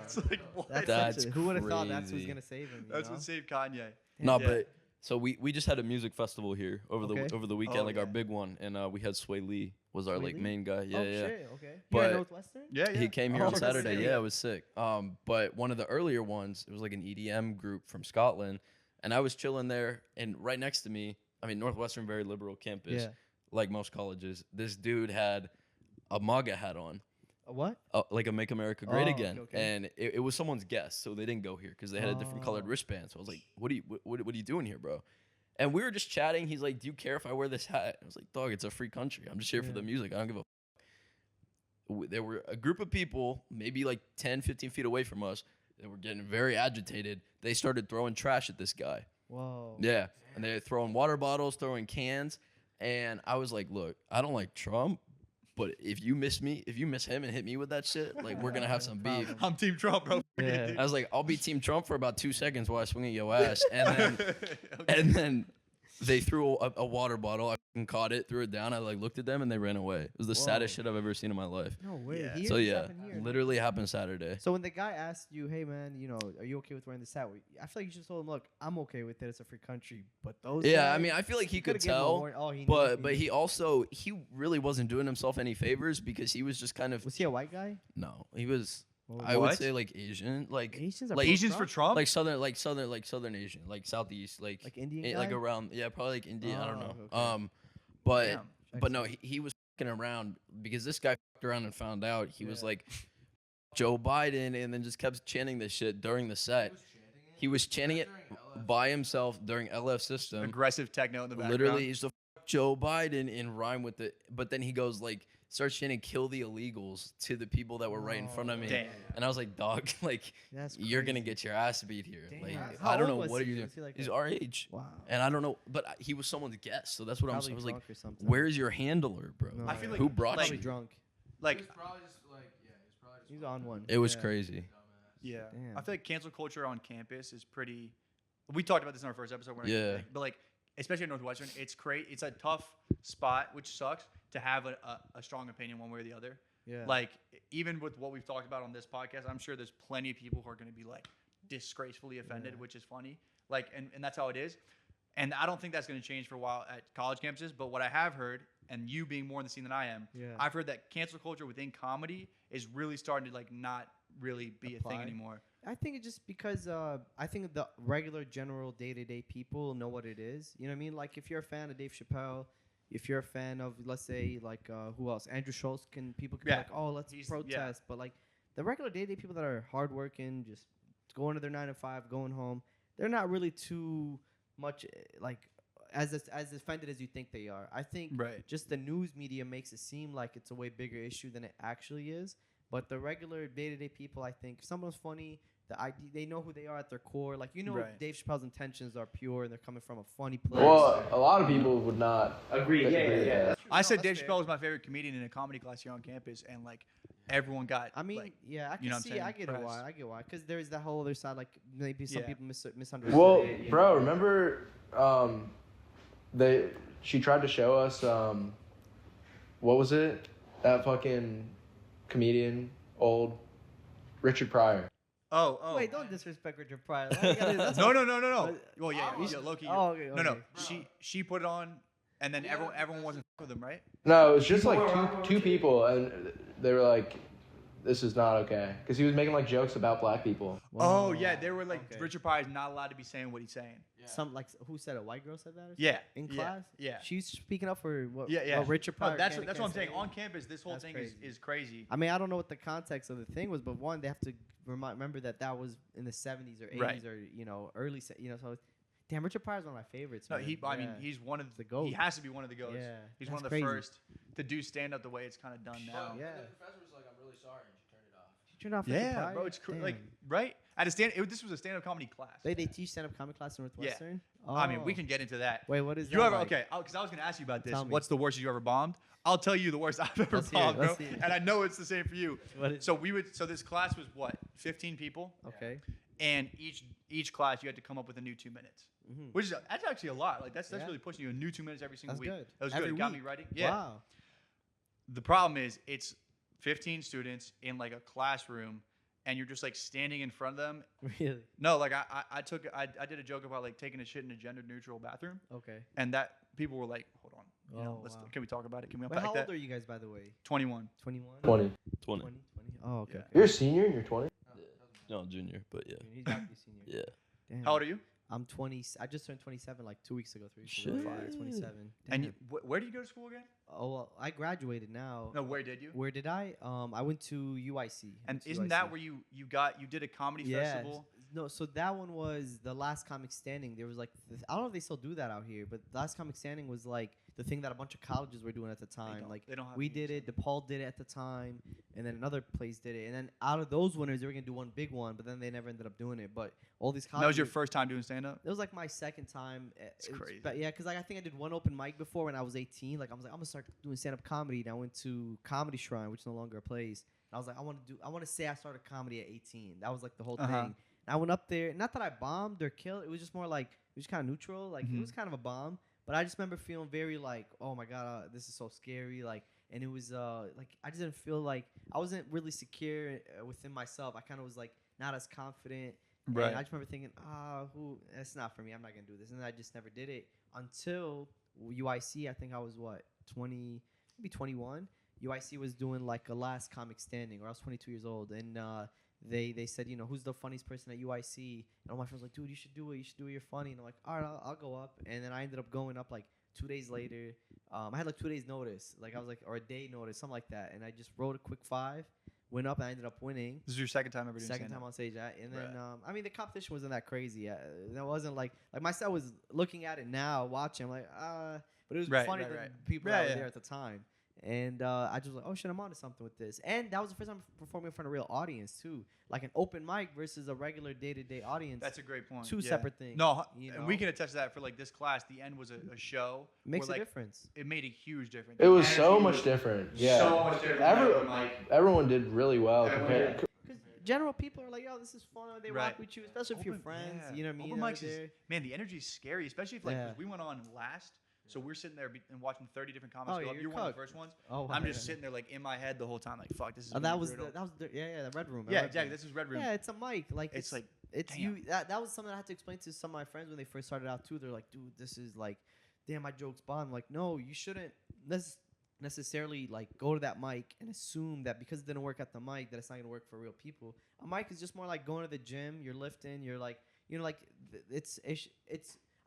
It's like, what? That's who would have thought that's who's crazy. gonna save him? That's what saved Kanye. No, Yeah. but so we just had a music festival here over the weekend, Oh, like our big one, and we had Sway Lee was our like main guy. Yeah, yeah. Shit, okay. But- You at Northwestern? Yeah, yeah. He came here on that's Saturday. sick. Yeah, it was sick. But one of the earlier ones, it was like an EDM group from Scotland, and I was chilling there, and right next to me, I mean, Northwestern, very liberal campus, like most colleges. This dude had a MAGA hat on, A what? like a "Make America Great Oh, Again," okay. and it was someone's guest, so they didn't go here because they had a different colored wristband. So I was like, "What are you doing here, bro?" And we were just chatting. He's like, "Do you care if I wear this hat?" I was like, "Dog, it's a free country. I'm just here for the music. I don't give a." There were a group of people, maybe like 10, 15 feet away from us, that were getting very agitated. They started throwing trash at this guy. Whoa. Yeah. And they're throwing water bottles, throwing cans. And I was like, look, I don't like Trump, but if you miss him and hit me with that shit, like, we're going to have some beef. I'm Team Trump, bro. Yeah. I was like, I'll be Team Trump for about 2 seconds while I swing at your ass. And then they threw a water bottle. I fucking caught it, threw it down. I like looked at them and they ran away. It was the saddest shit I've ever seen in my life. No way. Yeah. Here? So This yeah, happened here? literally happened Saturday. So when the guy asked you, hey man, are you okay with wearing this hat? I feel like you should tell him, look, I'm okay with it. It's a free country. But those Yeah, guys, I mean, I feel like he could could've given him a tell, warning. Oh, he knew, but he also really wasn't doing himself any favors because he was just kind of was he a white guy? no, he was. What? I would say like Asian, like Asians are like Asians for Trump? like southern Asian, like southeast, like Indian like guy? around, yeah, probably like Indian. I don't know. Okay. But Damn. no, he was fucking around because this guy fucked around and found out he was like Joe Biden, and then just kept chanting this shit during the set. He was chanting it by himself during LF System. Aggressive techno in the background. Literally, he's the Joe Biden in rhyme with it. But then he goes like, starts chanting "kill the illegals" to the people that were right in front of me. Damn. And I was like, dog, like That's you're gonna crazy. get your ass beat here. Damn. Like How I don't know old was what he? are you Was he doing. like He's a- our age. Wow. And I don't know, but he was someone's guest, so that's what Probably I was like, drunk or something. where's your handler, bro? No. I feel like Who brought like- Probably you? drunk. Like, probably just like, yeah, he's probably just He's on one. It was Yeah. crazy. Yeah. Damn. I feel like cancel culture on campus is pretty. We talked about this in our first episode. But like, especially at Northwestern, it's It's a tough spot, which sucks to have a strong opinion one way or the other. Yeah. Like, even with what we've talked about on this podcast, I'm sure there's plenty of people who are going to be like disgracefully offended, which is funny. Like, and that's how it is. And I don't think that's going to change for a while at college campuses. But what I have heard, and you being more in the scene than I am, I've heard that cancel culture within comedy is really starting to like not really be a thing anymore. I think it's just because I think the regular, general, day-to-day people know what it is. You know what I mean? Like, if you're a fan of Dave Chapelle, if you're a fan of, let's say, like, who else? Andrew Schultz, people can be like, oh, let's protest. Yeah. But, like, the regular day-to-day people that are hardworking, just going to their 9 to 5, going home, they're not really too much, like, as offended as you think they are. I think just the news media makes it seem like it's a way bigger issue than it actually is. But the regular day-to-day people, I think, if someone's funny, they know who they are at their core. Like, Dave Chappelle's intentions are pure and they're coming from a funny place. Well, a lot of people would not agree. Yeah. I said Dave Chappelle was my favorite comedian in a comedy class here on campus, and like everyone got. I mean, like, I can see. I get why. Because there's that whole other side. Like maybe some people misunderstood. Well, bro, remember, she tried to show us what was it? That fucking comedian, old Richard Pryor. Oh. Wait, don't disrespect Richard Pryor. No. Well, yeah, low-key. Okay. No. She put it on, and then everyone wasn't with him, right? No, it was just like two people, and they were like, this is not okay. Because he was making like jokes about black people. Wow. Oh, yeah. They were like, Richard Pryor's not allowed to be saying what he's saying. Yeah. Some like, who said it? White girl said that? Or yeah. In class? Yeah. She's speaking up for what? Yeah. What Richard Pryor. That's what I'm saying. On campus, this whole thing is crazy. I mean, I don't know what the context of the thing was, but one, they have to remember that was in the 70s or 80s or, early, so. Damn, Richard Pryor's one of my favorites. No, man. I mean, he's one of the GOAT. He has to be one of the GOATs. Yeah, he's one of the first to do stand up the way it's kind of done now. Yeah. The professor was like, "I'm really sorry," and she turned it off. She turned off. Richard Pryor? Bro, it's like right at a this was a stand up comedy class. They teach stand up comedy class in Northwestern. Yeah. Oh. I mean, we can get into that. Wait, what is you that ever like? okay? Because I was gonna ask you about this. What's the worst you ever bombed? I'll tell you the worst I've ever Let's bombed, bro. hear it. And I know it's the same for you. So this class was what, 15 people? Okay. And each class you had to come up with a new 2 minutes. Mm-hmm. Which is that's actually a lot. Like that's really pushing you a new 2 minutes every single week. Good. That was every good. It got week. me writing. Yeah. Wow. The problem is it's 15 students in like a classroom, and you're just like standing in front of them. Really? No, like I did a joke about like taking a shit in a gender neutral bathroom. Okay. And that people were like, hold on, can we talk about it? Can we unpack how that? old are you guys, by the way? 21. 21. 20. Oh, okay. Yeah. You're a senior and you're 20. No, junior, but yeah. He's got to be senior. Yeah. Damn. How old are you? I'm 20. I just turned 27 like 2 weeks ago, 3 weeks Shit. ago. 27. Damn. And where did you go to school again? Oh, well, I graduated now. No, where did you? Where did I? I went to UIC. And isn't that where you did a comedy festival? No, so that one was the Last Comic Standing. There was like, I don't know if they still do that out here, but Last Comic Standing was like the thing that a bunch of colleges were doing at the time. They don't have we did it, DePaul did it at the time, and then another place did it. And then out of those winners, they were gonna do one big one, but then they never ended up doing it. But all these colleges. That was your first time doing stand up? It was like my second time. It's crazy. But yeah, because like I think I did one open mic before when I was 18. Like I was like, I'm gonna start doing stand up comedy. And I went to Comedy Shrine, which no longer a place. And I was like, I want to say I started comedy at 18. That was like the whole thing. I went up there, not that I bombed or killed. It was just more like, it was kind of neutral. Like, it was kind of a bomb. But I just remember feeling very like, oh, my God, this is so scary. Like, and it was like, I just didn't feel like, I wasn't really secure within myself. I kind of was like, not as confident. Right. And I just remember thinking, that's not for me. I'm not going to do this. And then I just never did it until UIC. I think I was 20, maybe 21. UIC was doing like a Last Comic Standing, or I was 22 years old. And, they said, who's the funniest person at UIC? And all my friends were like, dude, you should do it. You're funny. And I'm like, all right, I'll go up. And then I ended up going up like 2 days later. I had like 2 days notice. Like I was like, or a day notice, something like that. And I just wrote a quick 5, went up, and I ended up winning. This is your second time ever doing stand-up? Second time on stage. And then, I mean, the competition wasn't that crazy. It wasn't like my set was looking at it now, watching. I'm like, but it was funny than people that were there at the time. And I just was like, oh shit, I'm onto something with this. And that was the first time performing in front of a real audience too, like an open mic versus a regular day-to-day audience. That's a great point. Two separate things. No, and we can attest to that for like this class. The end was a show. Makes a difference. It made a huge difference. It was so much different. Yeah. So much different. Everyone did really well compared. general people are like, yo, this is fun. They Right. rock with you, especially if you're friends. You know what I mean? Open mics is, man, the energy is scary, especially if, like, 'cause we went on last. So we're sitting there and watching 30 different comics go up. You're one of the first ones. I'm just sitting there like in my head the whole time, like, fuck, this is. That was the red room. Yeah, exactly. This is red room. Yeah, it's a mic. Like it's like it's damn. you. That was something I had to explain to some of my friends when they first started out too. They're like, dude, this is like, damn, my joke's bomb. Like, no, you shouldn't necessarily like go to that mic and assume that because it didn't work at the mic that it's not gonna work for real people. A mic is just more like going to the gym. You're lifting. You're like, you know, like it's.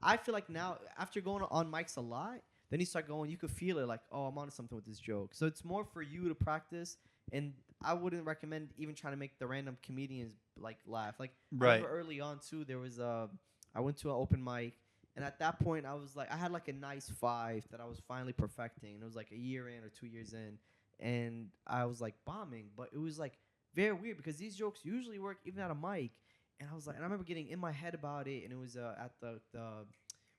I feel like now after going on mics a lot. Then you start going, you could feel it like, oh, I'm onto something with this joke. So it's more for you to practice. And I wouldn't recommend even trying to make the random comedians like laugh. Like I remember early on too, there was I went to an open mic, and at that point I was like, I had like a nice 5 that I was finally perfecting. And it was like a year in or 2 years in, and I was like bombing, but it was like very weird because these jokes usually work even at a mic. And I was like, and I remember getting in my head about it, and it was at the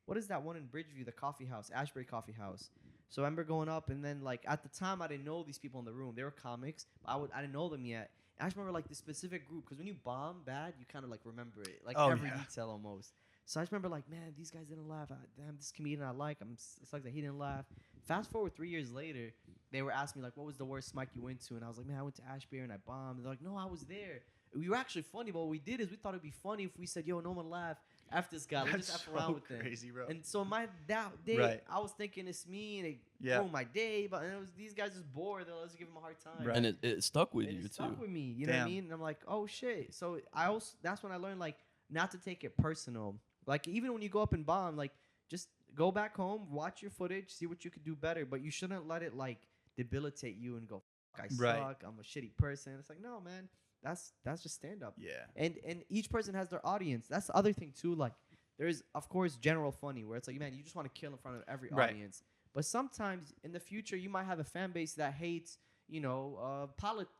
what is that one in Bridgeview, the coffee house, Ashbury Coffee House. So I remember going up, and then like at the time I didn't know these people in the room. They were comics, but I didn't know them yet. And I just remember like the specific group, because when you bomb bad, you kind of like remember it, like every detail almost. So I just remember like, man, these guys didn't laugh. Damn, this comedian I like, it's like that he didn't laugh. Fast forward 3 years later, they were asking me like, what was the worst mic you went to? And I was like, man, I went to Ashbury and I bombed. They're like, no, I was there. We were actually funny, but what we did is we thought it'd be funny if we said, yo, no one laugh after this guy. Let's just F around with crazy, them. Bro. And so that day, I was thinking it's me, and it ruined my day. But it was these guys just bored. Let's give them a hard time. Right. And it stuck with you, too. It stuck with me. You know what I mean? And I'm like, oh, shit. So that's when I learned, like, not to take it personal. Like, even when you go up and bomb, like, just go back home, watch your footage, see what you could do better. But you shouldn't let it, like, debilitate you and go, fuck, I suck. I'm a shitty person. It's like, no, man. That's just stand up. Yeah. And each person has their audience. That's the other thing too. Like there's of course general funny where it's like, man, you just want to kill in front of every audience. But sometimes in the future you might have a fan base that hates, you know,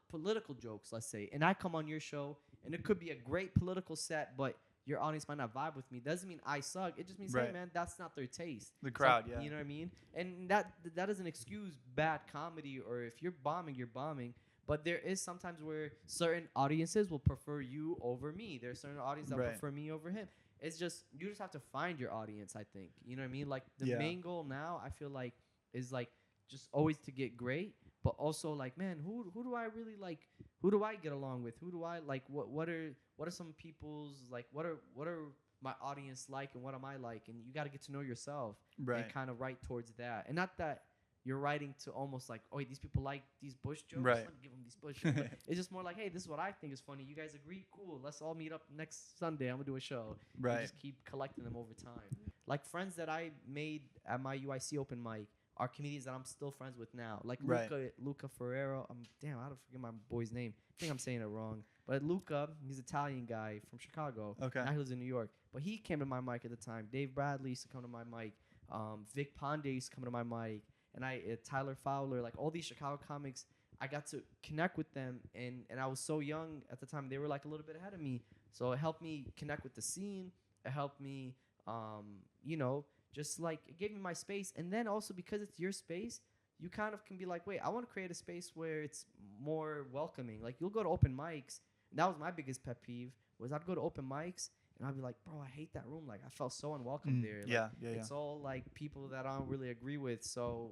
political jokes, let's say. And I come on your show and it could be a great political set, but your audience might not vibe with me. Doesn't mean I suck. It just means, hey man, that's not their taste. The crowd, You know what I mean? And that doesn't excuse bad comedy, or if you're bombing, you're bombing. But there is sometimes where certain audiences will prefer you over me. There's certain audiences that prefer me over him. It's just, you just have to find your audience, I think. You know what I mean? Like, the main goal now, I feel like, is, like, just always to get great. But also, like, man, who do I really, like, who do I get along with? Who do I, like, what are some people's, like, what are my audience like, and what am I like? And you got to get to know yourself. And kind of write towards that. And not that you're writing to almost like, oh, these people like these Bush jokes. Let me give them these Bush jokes. It's just more like, hey, this is what I think is funny. You guys agree? Cool. Let's all meet up next Sunday. I'm going to do a show. And just keep collecting them over time. Like friends that I made at my UIC open mic are comedians that I'm still friends with now. Like Luca Ferrero. Damn, I don't forget my boy's name. I think I'm saying it wrong. But Luca, he's an Italian guy from Chicago. Okay. Now he lives in New York. But he came to my mic at the time. Dave Bradley used to come to my mic. Vic Ponde used to come to my mic. And Tyler Fowler, like all these Chicago comics, I got to connect with them. And I was so young at the time. They were like a little bit ahead of me. So it helped me connect with the scene. It helped me, you know, just like it gave me my space. And then also because it's your space, you kind of can be like, wait, I want to create a space where it's more welcoming. Like you'll go to open mics. And that was my biggest pet peeve, was I'd go to open mics. And I'd be like, bro, I hate that room. Like, I felt so unwelcome there. Like, it's all, like, people that I don't really agree with. So,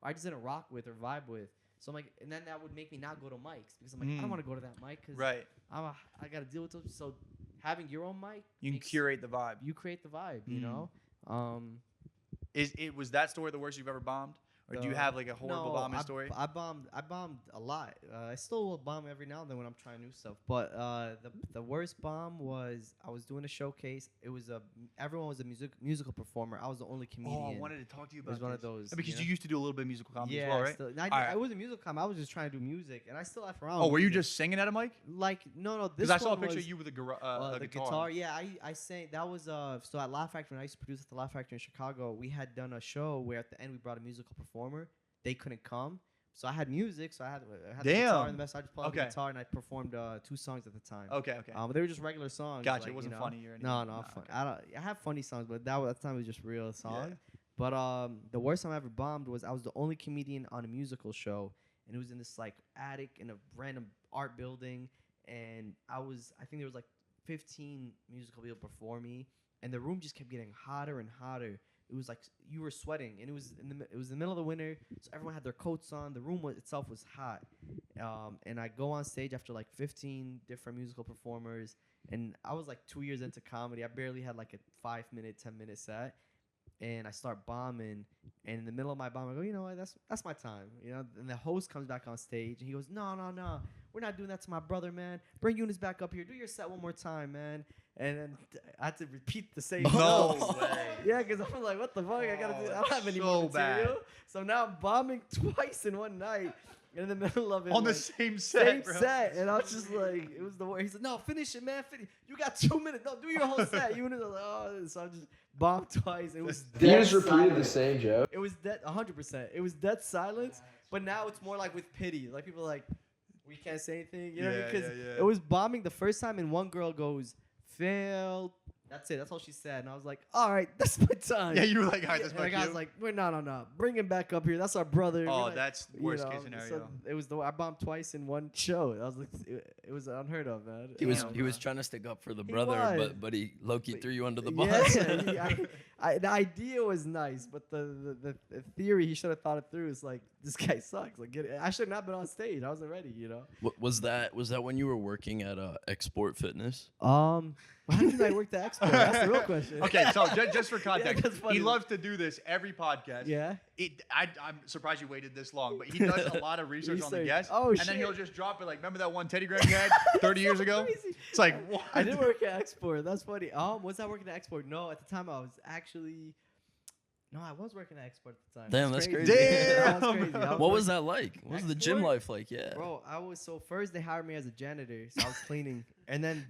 I just didn't rock with or vibe with. So, I'm like, and then that would make me not go to mics. Because I'm like, I don't want to go to that mic. Because I got to deal with those. So, having your own mic. You can curate the vibe. You create the vibe, you know? Was that story the worst you've ever bombed? Or do you have like a horrible bombing story? I bombed a lot. I still will bomb every now and then when I'm trying new stuff. But the worst bomb was I was doing a showcase. It was everyone was a musical performer. I was the only comedian. Oh, I wanted to talk to you about it was one of those. Because you used to do a little bit of musical comedy as well, right? I wasn't musical comedy. I was just trying to do music, and I still laugh around. Oh, were you just singing at a mic? Like no. Because I saw a picture of you with a guitar. Yeah, I sang. That was so at Laugh Factory. When I used to produce at the Laugh Factory in Chicago, we had done a show where at the end we brought a musical performer. They couldn't come, so I had music. So I had the guitar and the best. I just played the guitar and I performed 2 songs at the time. Okay. But they were just regular songs. Gotcha. Like, it wasn't funny or anything. No, fun. Okay. I have funny songs, but at the time it was just real songs. Yeah. But the worst time I ever bombed was I was the only comedian on a musical show, and it was in this like attic in a random art building, and I think there was like 15 musical people before me, and the room just kept getting hotter and hotter. It was like you were sweating, and it was the middle of the winter, so everyone had their coats on. The room itself was hot, and I go on stage after like 15 different musical performers, and I was like 2 years into comedy. I barely had like a 5-minute, 10-minute set, and I start bombing. And in the middle of my bomb, I go, you know what? That's my time, you know. And the host comes back on stage, and he goes, no, we're not doing that to my brother, man. Bring Younis back up here. Do your set one more time, man. And then I had to repeat the same No notes. way. Yeah, because I'm like, what the fuck? I gotta do. I don't have any more material. Bad. So now I'm bombing twice in one night. In the middle of it, On like, the same set, bro. and I was just like, it was the worst. He said, "No, finish it, man. Finish. You got 2 minutes. No, do your whole set." You know, like, oh, so I just bombed twice. It was You dead just repeated silence. the same joke. It was dead, 100%. It was dead silence. But now it's more like with pity. Like people are like, we can't say anything. You know, because it was bombing the first time, and one girl goes, "Failed." That's it. That's all she said. And I was like, all right, that's my time. Yeah, you were like, all right, that's and my the guy's cue. like, no. Bring him back up here. That's our brother. Oh, Like, that's worst case scenario. So it was I bombed twice in one show. I was like, it was unheard of, man. He was trying to stick up for the He brother, was. but he low-key threw you under the bus. Yeah, the idea was nice, but the theory, he should have thought it through. It's like, this guy sucks. Like, I should not have been on stage. I wasn't ready, you know. Was that when you were working at Export Fitness? How did I work the expo? That's the real question. Okay, so just for context, that's funny. he loves to do this every podcast. Yeah. I'm surprised you waited this long, but he does a lot of research on the Research. guests. Oh, and shit. then he'll just drop it like, remember that one Teddy Graham you had 30 years ago? Crazy. It's like, what? I didn't work at Export. That's funny. Was I working at Export? No, at the time I was actually. No, I was working at Export at the time. Damn, that's crazy. Damn, That was crazy. bro. What was that like? What was the gym Export? life like? Yeah. Bro, first they hired me as a janitor, so I was cleaning, and then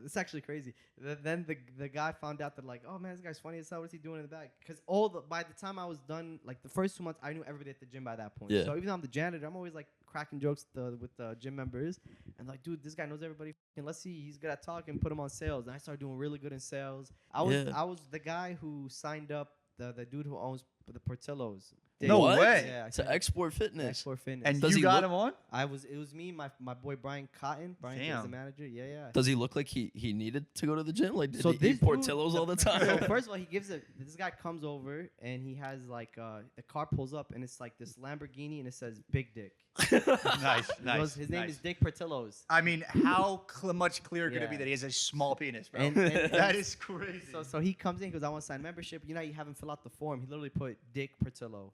it's actually crazy. Then the guy found out that like, oh man, this guy's funny as hell. What's he doing in the back? Because by the time I was done, like the first 2 months, I knew everybody at the gym by that point. Yeah. So even though I'm the janitor, I'm always like cracking jokes with the gym members, and like, dude, this guy knows everybody. And let's see, he's good at talking. Put him on sales, and I started doing really good in sales. I was the guy who signed up the dude who owns the Portillos. No What? way. Yeah, To Export Fitness. Export Fitness. And Does you he got look- him on? It was me, my boy Brian Cotton. Brian is the Damn. manager. Yeah. Does he look like he needed to go to the gym? Like, did So he this eat Portillos all the So time? first of all, this guy comes over and he has like the car pulls up and it's like this Lamborghini and it says Big Dick. Nice. He goes, his name is Dick Portillo's. I mean, how much clearer could it be Yeah. that he has a small penis, bro? And That is crazy. So he comes in, he goes, I want to sign membership. You know, you have him fill out the form. He literally put Dick Portillo.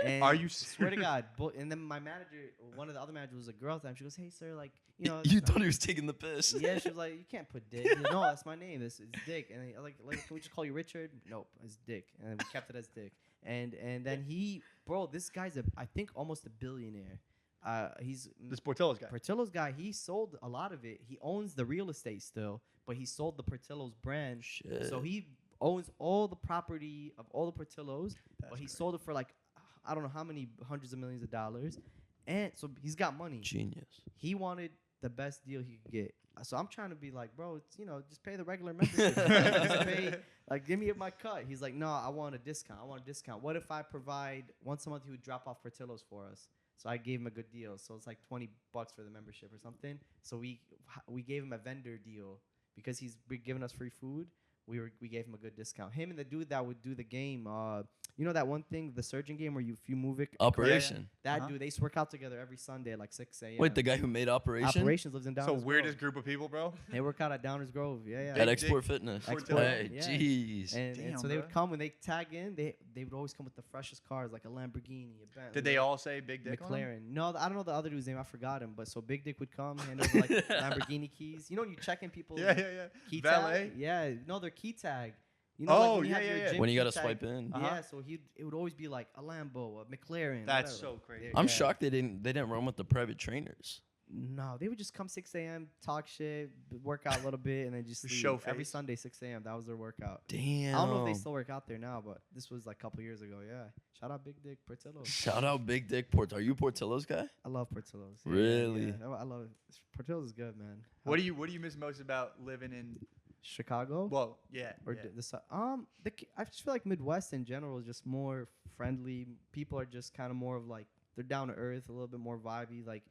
And Are you swear to serious? God. And then my manager, one of the other managers was a girl at the time. She goes, hey, sir, like, you know. You thought he was taking the piss. Yeah, she was like, you can't put Dick. He goes, no, that's my name. It's Dick. And I was like, can we just call you Richard? Nope, it's Dick. And then we kept it as Dick. And then this guy's I think almost a billionaire. He's This Portillo's guy. Portillo's guy. He sold a lot of it. He owns the real estate still, but he sold the Portillo's brand. Shit. So he owns all the property of all the Portillos, but he sold it for like I don't know how many hundreds of millions of dollars, and so he's got money. Genius. He wanted the best deal he could get. So I'm trying to be like, bro, it's, just pay the regular membership. Just pay, like, give me my cut. He's like, no, I want a discount. What if I provide once a month? He would drop off Portillo's for us. So I gave him a good deal. So it's like $20 for the membership or something. So we gave him a vendor deal because he's giving us free food. We gave him a good discount. Him and the dude that would do the game, you know that one thing, the surgeon game where if you move it. Operation. That dude, they used to work out together every Sunday at like 6 a.m. Wait, the guy who made Operation? Operations lives in Downers So Grove. weirdest group of people, bro. They work out at Downers Grove. Yeah. At Export Fitness. Export, Hey, yeah. jeez. And Damn, so they would bro. come when they tag in. They would always come with the freshest cars, like a Lamborghini, a Bentley. Did they all say Big Dick? on him? McLaren? No, I don't know the other dude's name. I forgot him. But so Big Dick would come, hand over like Lamborghini keys. You know when you check in people. Yeah. Key Valet? tag. Yeah, no, their key tag. You know, Oh, like when you yeah, have your yeah, yeah. gym When you key got to tag. swipe in. Yeah, so it would always be like a Lambo, a McLaren. That's whatever. so crazy. I'm Yeah. shocked they didn't run with the private trainers. No, they would just come 6 a.m., talk shit, work out a little bit, and then just leave. Show Every face. Sunday 6 a.m. That was their workout. Damn. I don't know if they still work out there now, but this was like a couple years ago. Yeah, shout out Big Dick Portillo. Shout out Big Dick Port. Are you Portillo's guy? I love Portillo's. Yeah, Really? Yeah, I love it. Portillo's is good, man. What do you miss most about living in? Chicago? Well, yeah. Or yeah. I just feel like Midwest in general is just more friendly. People are just kind of more of like they're down to earth, a little bit more vibey. Like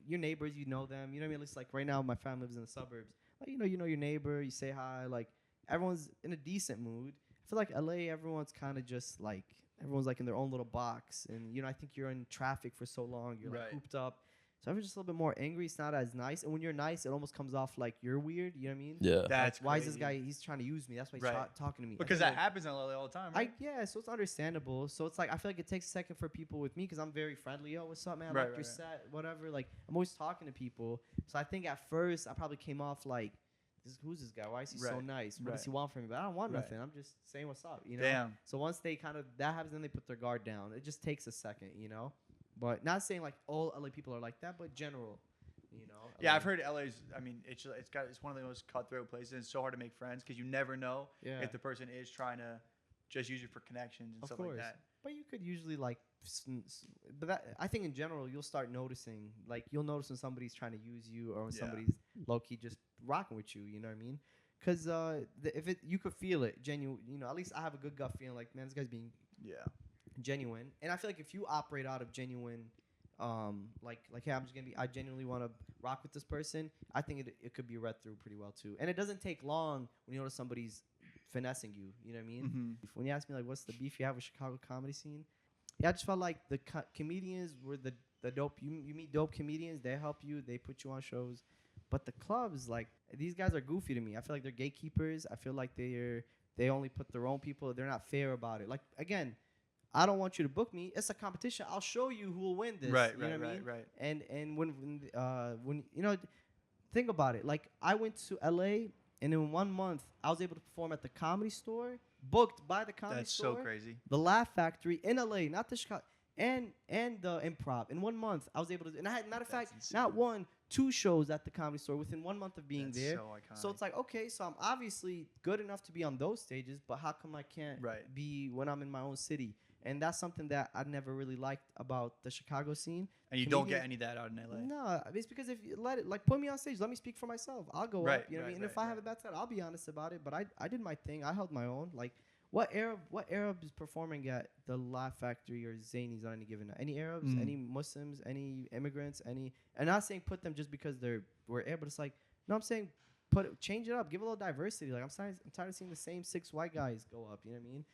your neighbors, you know them. You know what I mean? At least like right now, my family lives in the suburbs. Like, you know your neighbor. You say hi. Like everyone's in a decent mood. I feel like LA, everyone's kind of just like everyone's like in their own little box, and I think you're in traffic for so long, you're like cooped up. So everyone's just a little bit more angry. It's not as nice, and when you're nice, it almost comes off like you're weird. You know what I mean? Yeah. That's like, why is this guy? He's trying to use me. That's why he's talking to me. Because that happens in LA all the time. Right? Yeah, so it's understandable. So it's like I feel like it takes a second for people with me because I'm very friendly. Yo, what's up, man? Like your set, whatever. Like I'm always talking to people. So I think at first I probably came off like, who's this guy? Why is he so nice? What does he want from me? But I don't want nothing. I'm just saying what's up. You know. Damn. So once they kind of that happens, then they put their guard down. It just takes a second. But not saying like all LA people are like that, but general. Yeah, I've heard LA's. I mean, it's one of the most cutthroat places. And it's so hard to make friends because you never know if the person is trying to just use you for connections and stuff like that. But you could usually like, I think in general you'll start noticing. Like you'll notice when somebody's trying to use you or when somebody's low key just rocking with you. You know what I mean? Because you could feel it genuine. At least I have a good gut feeling. Like man, this guy's being genuine. And I feel like if you operate out of genuine. Like hey, I genuinely want to rock with this person. I think it could be read through pretty well too. And it doesn't take long when you notice somebody's finessing you. You know what I mean? Mm-hmm. When you ask me like, what's the beef you have with Chicago comedy scene? Yeah, I just felt like the comedians were the dope. You meet dope comedians. They help you. They put you on shows. But the clubs, like these guys are goofy to me. I feel like they're gatekeepers. I feel like they only put their own people. They're not fair about it. Like again. I don't want you to book me. It's a competition. I'll show you who will win this. Right. And when think about it. Like I went to LA, and in 1 month I was able to perform at the Comedy Store, booked by the Comedy Store. That's so crazy. The Laugh Factory in LA, not the Chicago, and the Improv. In 1 month I was able to. And I had, matter of fact, not one, 2 shows at the Comedy Store within 1 month of being there. So iconic. So it's like, okay, so I'm obviously good enough to be on those stages, but how come I can't be when I'm in my own city? And that's something that I never really liked about the Chicago scene. And you don't get any of that out in LA. No, it's because if you put me on stage, let me speak for myself. I'll go up, you know what I mean? And if I have a bad set, I'll be honest about it. But I did my thing. I held my own. Like, what Arab is performing at the Laugh Factory or Zanies on any given night? Any Arabs? Any Muslims? Any immigrants? And I'm not saying put them just because we're Arab, but it's like, no, I'm saying change it up. Give a little diversity. Like, I'm tired of seeing the same 6 white guys go up. You know what I mean?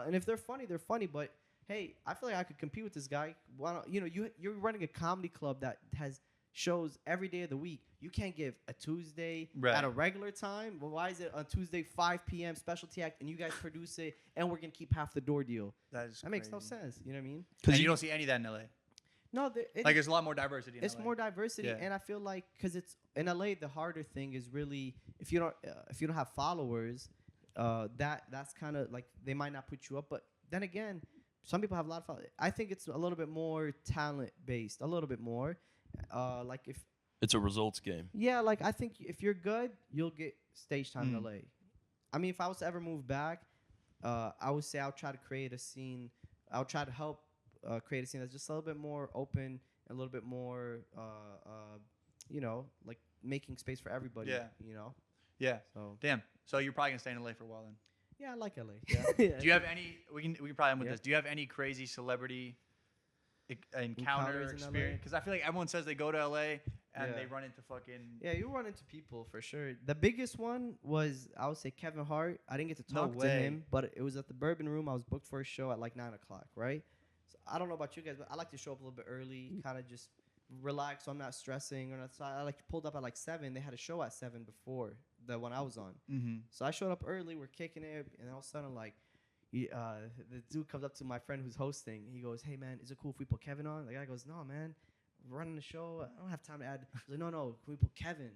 And if they're funny, they're funny. But hey, I feel like I could compete with this guy. Why don't you're running a comedy club that has shows every day of the week. You can't give a Tuesday at a regular time. Well, why is it on Tuesday 5 p.m. specialty act and you guys produce it and we're gonna keep half the door deal? That makes no sense. You know what I mean? Because you don't see any of that in LA. No, there's a lot more diversity. It's more diversity, and I feel like because it's in LA, the harder thing is really if you don't have followers, that's kind of like they might not put you up. But then again, some people have a lot of followers. I think it's a little bit more talent based, a little bit more. Like if it's a results game. Yeah, like I think if you're good, you'll get stage time in LA. I mean, if I was to ever move back, I would say I'll try to create a scene. I'll try to help create a scene that's just a little bit more open, a little bit more, like making space for everybody. Yeah. Yeah. So damn. So you're probably gonna stay in LA for a while then. Yeah, I like LA. Yeah. Do you have any? We can probably end with this. Do you have any crazy celebrity encounter experience? Because I feel like everyone says they go to LA and they run into fucking. Yeah, you run into people for sure. The biggest one was I would say Kevin Hart. I didn't get to talk to him, but it was at the Bourbon Room. I was booked for a show at like 9 o'clock, right? So I don't know about you guys, but I like to show up a little bit early, kind of just relax so I'm not stressing or not. So I pulled up at like 7. They had a show at 7 before the one I was on. Mm-hmm. So I showed up early. We're kicking it, and all of a sudden like the dude comes up to my friend who's hosting. He goes, "Hey man, is it cool if we put Kevin on?" The guy goes, "No man, we're running the show. I don't have time to add." He's like, "No, can we put Kevin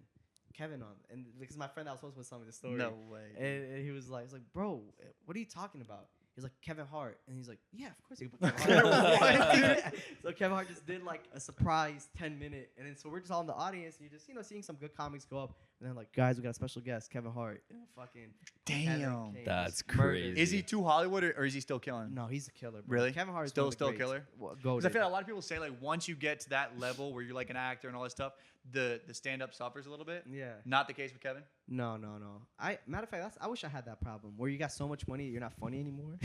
on?" And because my friend that was supposed to tell me the story. No way. And he was like, "Bro, what are you talking about?" He's like, "Kevin Hart." And he's like, "Yeah, of course you can put Kevin Hart." So Kevin Hart just did like a surprise 10-minute. And then so we're just all in the audience. And you're just, seeing some good comics go up. And then like, guys, we got a special guest, Kevin Hart. And fucking damn. That's crazy. Is he too Hollywood or is he still killing? No, he's a killer. Bro. Really? Kevin Hart is still a killer? Because I feel like a lot of people say like once you get to that level where you're like an actor and all that stuff, the stand-up suffers a little bit. Yeah. Not the case with Kevin? No. Matter of fact, I wish I had that problem where you got so much money you're not funny anymore.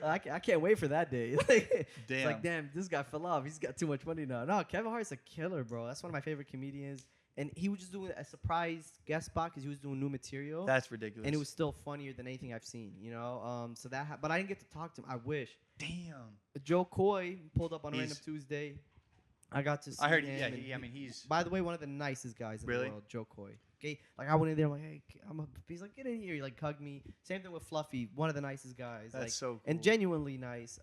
I can't wait for that day. It's like, damn, this guy fell off. He's got too much money now. No, Kevin Hart's a killer, bro. That's one of my favorite comedians. And he was just doing a surprise guest spot because he was doing new material. That's ridiculous. And it was still funnier than anything I've seen, you know? So but I didn't get to talk to him. I wish. Damn. Joe Coy pulled up on Random Tuesday. I got to see him. I heard, I mean, he's... By the way, one of the nicest guys in the world, Joe Coy. Okay, like I went in there, I'm like, hey, he's like, get in here. He like hugged me. Same thing with Fluffy, one of the nicest guys. That's like, so cool. And genuinely nice.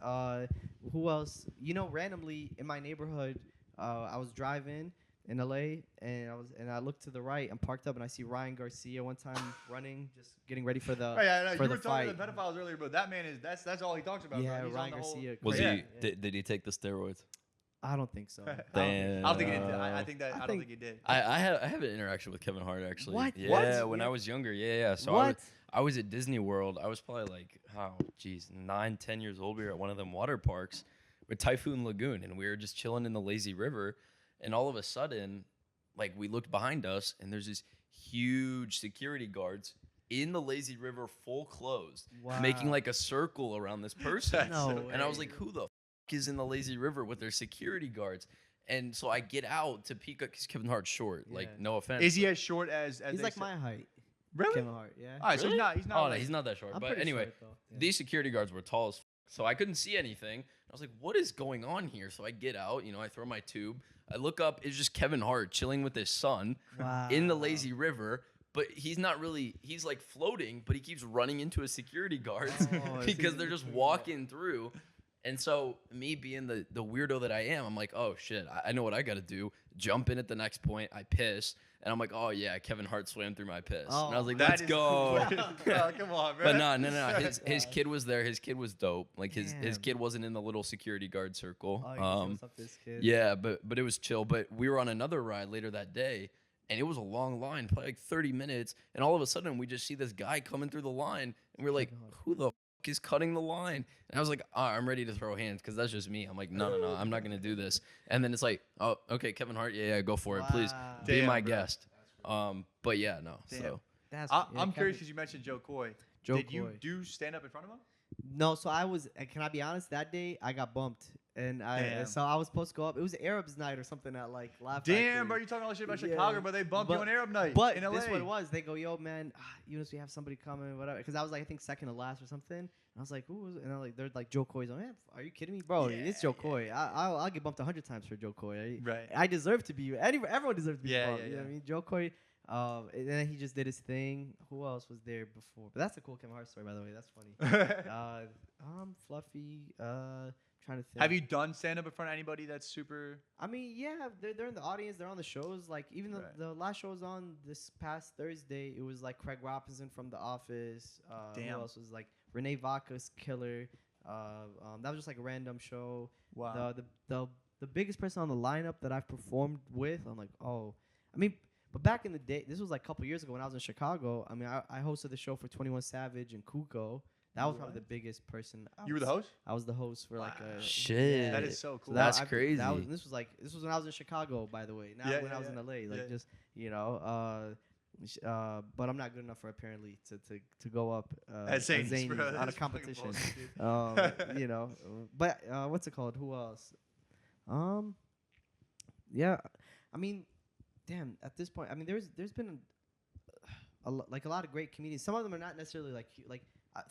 Who else? You know, randomly in my neighborhood, I was driving in LA, and I looked to the right and parked up, and I see Ryan Garcia one time running, just getting ready for the for you were talking about the pedophiles earlier, but that man is that's all he talks about. Yeah, bro. He's Ryan Garcia. Was he? Did he take the steroids? I don't think so. Damn. I don't think he did. I don't think he did. I have an interaction with Kevin Hart actually. What? Yeah, when I was younger. Yeah. So what? I was at Disney World. I was probably like, 9, 10 years old. We were at one of them water parks with Typhoon Lagoon, and we were just chilling in the lazy river, and all of a sudden, like we looked behind us, and there's this huge security guards in the lazy river, full clothes, making like a circle around this person. And I was like, who the f is in the lazy river with their security guards? And so I get out to peek up because Kevin Hart's short. Yeah. Like, no offense. Is he as short as he's like my height. Really? Kevin Hart, yeah. All right, really? so he's not. Oh, no, he's not that short. I'm but anyway, short, these security guards were tall as f, so I couldn't see anything. I was like, what is going on here? So I get out, I throw my tube. I look up, it's just Kevin Hart chilling with his son in the lazy river. But he's not really, he's like floating, but he keeps running into his security guards because they're just walking through. And so me being the weirdo that I am, I'm like, oh shit, I know what I got to do. Jump in at the next point. I piss. And I'm like, oh yeah, Kevin Hart swam through my piss. And I was like, let's go. Oh, come on, bro. But no. His kid was there. His kid was dope. Like his kid wasn't in the little security guard circle. This kid. Yeah, but it was chill. But we were on another ride later that day. And it was a long line, probably like 30 minutes. And all of a sudden, we just see this guy coming through the line. And we're like, who the f is cutting the line? And I was like, I'm ready to throw hands because that's just me. I'm like, no, I'm not going to do this. And then it's like, oh, okay, Kevin Hart, yeah, go for it. Please be my guest. But yeah, no. Damn. So I'm curious because you mentioned Joe Coy. Did you do stand up in front of him? No, so I was. Can I be honest? That day I got bumped, and so I was supposed to go up. It was Arabs night or something at like Laugh Damn, Factory. bro, you talking all this shit about Chicago, but they bumped you on Arab night in LA. This is what it was. They go, yo, man, Younis, we have somebody coming, whatever. Because I was like, I think second to last or something. And I was like, who? And I'm like, they're like Joe Coy's. Man, are you kidding me, bro? It's Joe Coy. I'll get bumped 100 times for Joe Coy. Right. I deserve to be. Everyone deserves to be bumped. Yeah. You know what I mean? Joe Coy. And then he just did his thing. Who else was there before? But that's a cool Kevin Hart story, by the way. That's funny. Fluffy. Trying to think. Have you done stand up in front of anybody that's super? I mean, yeah, they're in the audience. They're on the shows. Like even the last show was on this past Thursday. It was like Craig Robinson from The Office. Damn. Who else was like Renee Vaca's killer? That was just like a random show. Wow. The biggest person on the lineup that I've performed with, I'm like, oh, I mean. But back in the day, this was like a couple years ago when I was in Chicago. I mean, I hosted the show for 21 Savage and Kuko. That was probably the biggest person. You were the host? I was the host for like a shit. Yeah. That is so cool. So that's crazy. This was when I was in Chicago, by the way. Not when I was in LA. Like just but I'm not good enough for apparently to go up at Zanies, on a competition. But what's it called? Who else? Yeah, I mean. Damn, at this point, I mean, there's been a lot of great comedians. Some of them are not necessarily like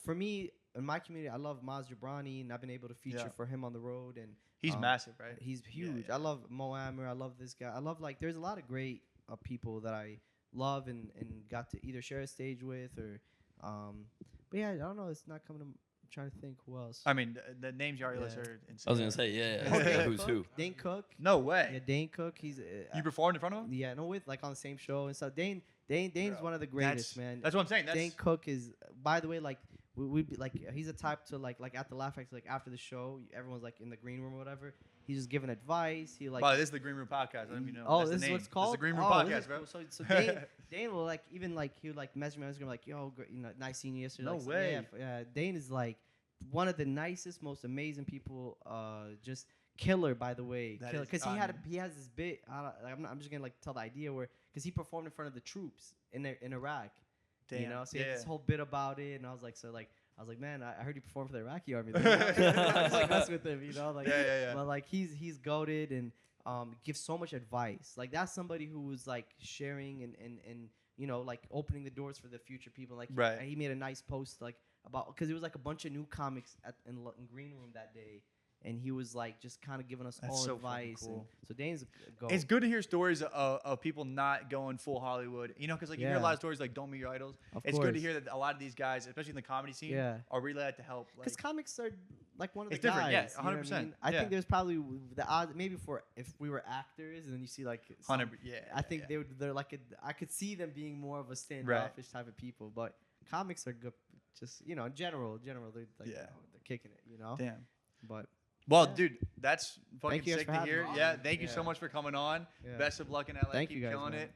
for me in my community. I love Maz Jobrani, and I've been able to feature for him on the road. And he's massive, right? He's huge. Yeah. I love Mo Amer. I love this guy. I love there's a lot of great people that I love and got to either share a stage with or, but yeah, I don't know. It's not coming to. I'm trying to think who else. I mean, the names you already listed are insane. I was gonna say, yeah. Who's who? Dane Cook. No way. Yeah, Dane Cook. He's. You performed in front of him? Yeah, no, with like on the same show and stuff. Dane's one of the greatest, man. That's what I'm saying. Dane Cook is, by the way, like we like he's a type to like at the Laugh Factory, like after the show, everyone's like in the green room or whatever. He's just giving advice. He like. Oh, this is the Green Room Podcast. I don't even know. Oh, this is what it's called. It's the Green Room Podcast, bro. Cool. So Dane will like even like he would like message me on Instagram like, yo, nice seeing you yesterday. No like, way. Yeah, Dane is like one of the nicest, most amazing people. Just Killer, by the way, That because is- he has this bit. I'm just gonna like tell the idea where because he performed in front of the troops in Iraq. Damn. You know, so he had Yeah. this whole bit about it, and I was like, man, I heard you perform for the Iraqi army. I just like mess with him, you know, like Yeah. But like he's goated and gives so much advice. Like that's somebody who was like sharing and you know like opening the doors for the future people. Like Right. he made a nice post like about because it was like a bunch of new comics in Green Room that day. And he was like just kind of giving us That's all so advice. fucking cool. So Dane's a goat. It's good to hear stories of people not going full Hollywood. You know, because like you hear a Yeah. lot of stories like don't meet your idols. Of It's good to course. hear that a lot of these guys, especially in the comedy scene, Yeah. are really out to help. Because Like, comics are like one of the It's different, yeah, guys. you know what I 100%, mean? I yeah. think there's probably the odds maybe for if we were actors and then you see like some- 100, yeah. I think yeah. they're like I could see them being more of a standoffish type of people, but comics are good. Just you know, in general, they're like Yeah. you know, they're kicking it. You know, Damn. but Well, Yeah. dude, that's fucking you guys sick for to having hear. me. Yeah, thank you so Yeah. much for coming on. Yeah. Best of luck in LA. Thank Keep you guys, killing man. it.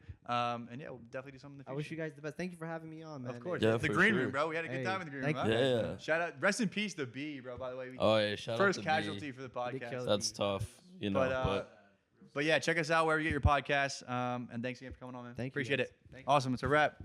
And yeah, we'll definitely do something in the future. I wish you guys the best. Thank you for having me on, man. Of course. Yeah, the for green sure. room, bro. We had a good Hey, time in the green thank room. you Huh? guys, Yeah. man. Shout out, rest in peace, the B, bro. By the way, we Oh yeah, shout first out to casualty B. for the Big podcast. kill. That's tough, you know. But yeah, check us out wherever you get your podcasts. And thanks again for coming on, man. Thank you, Appreciate guys. it. Thank you. Awesome. It's a wrap.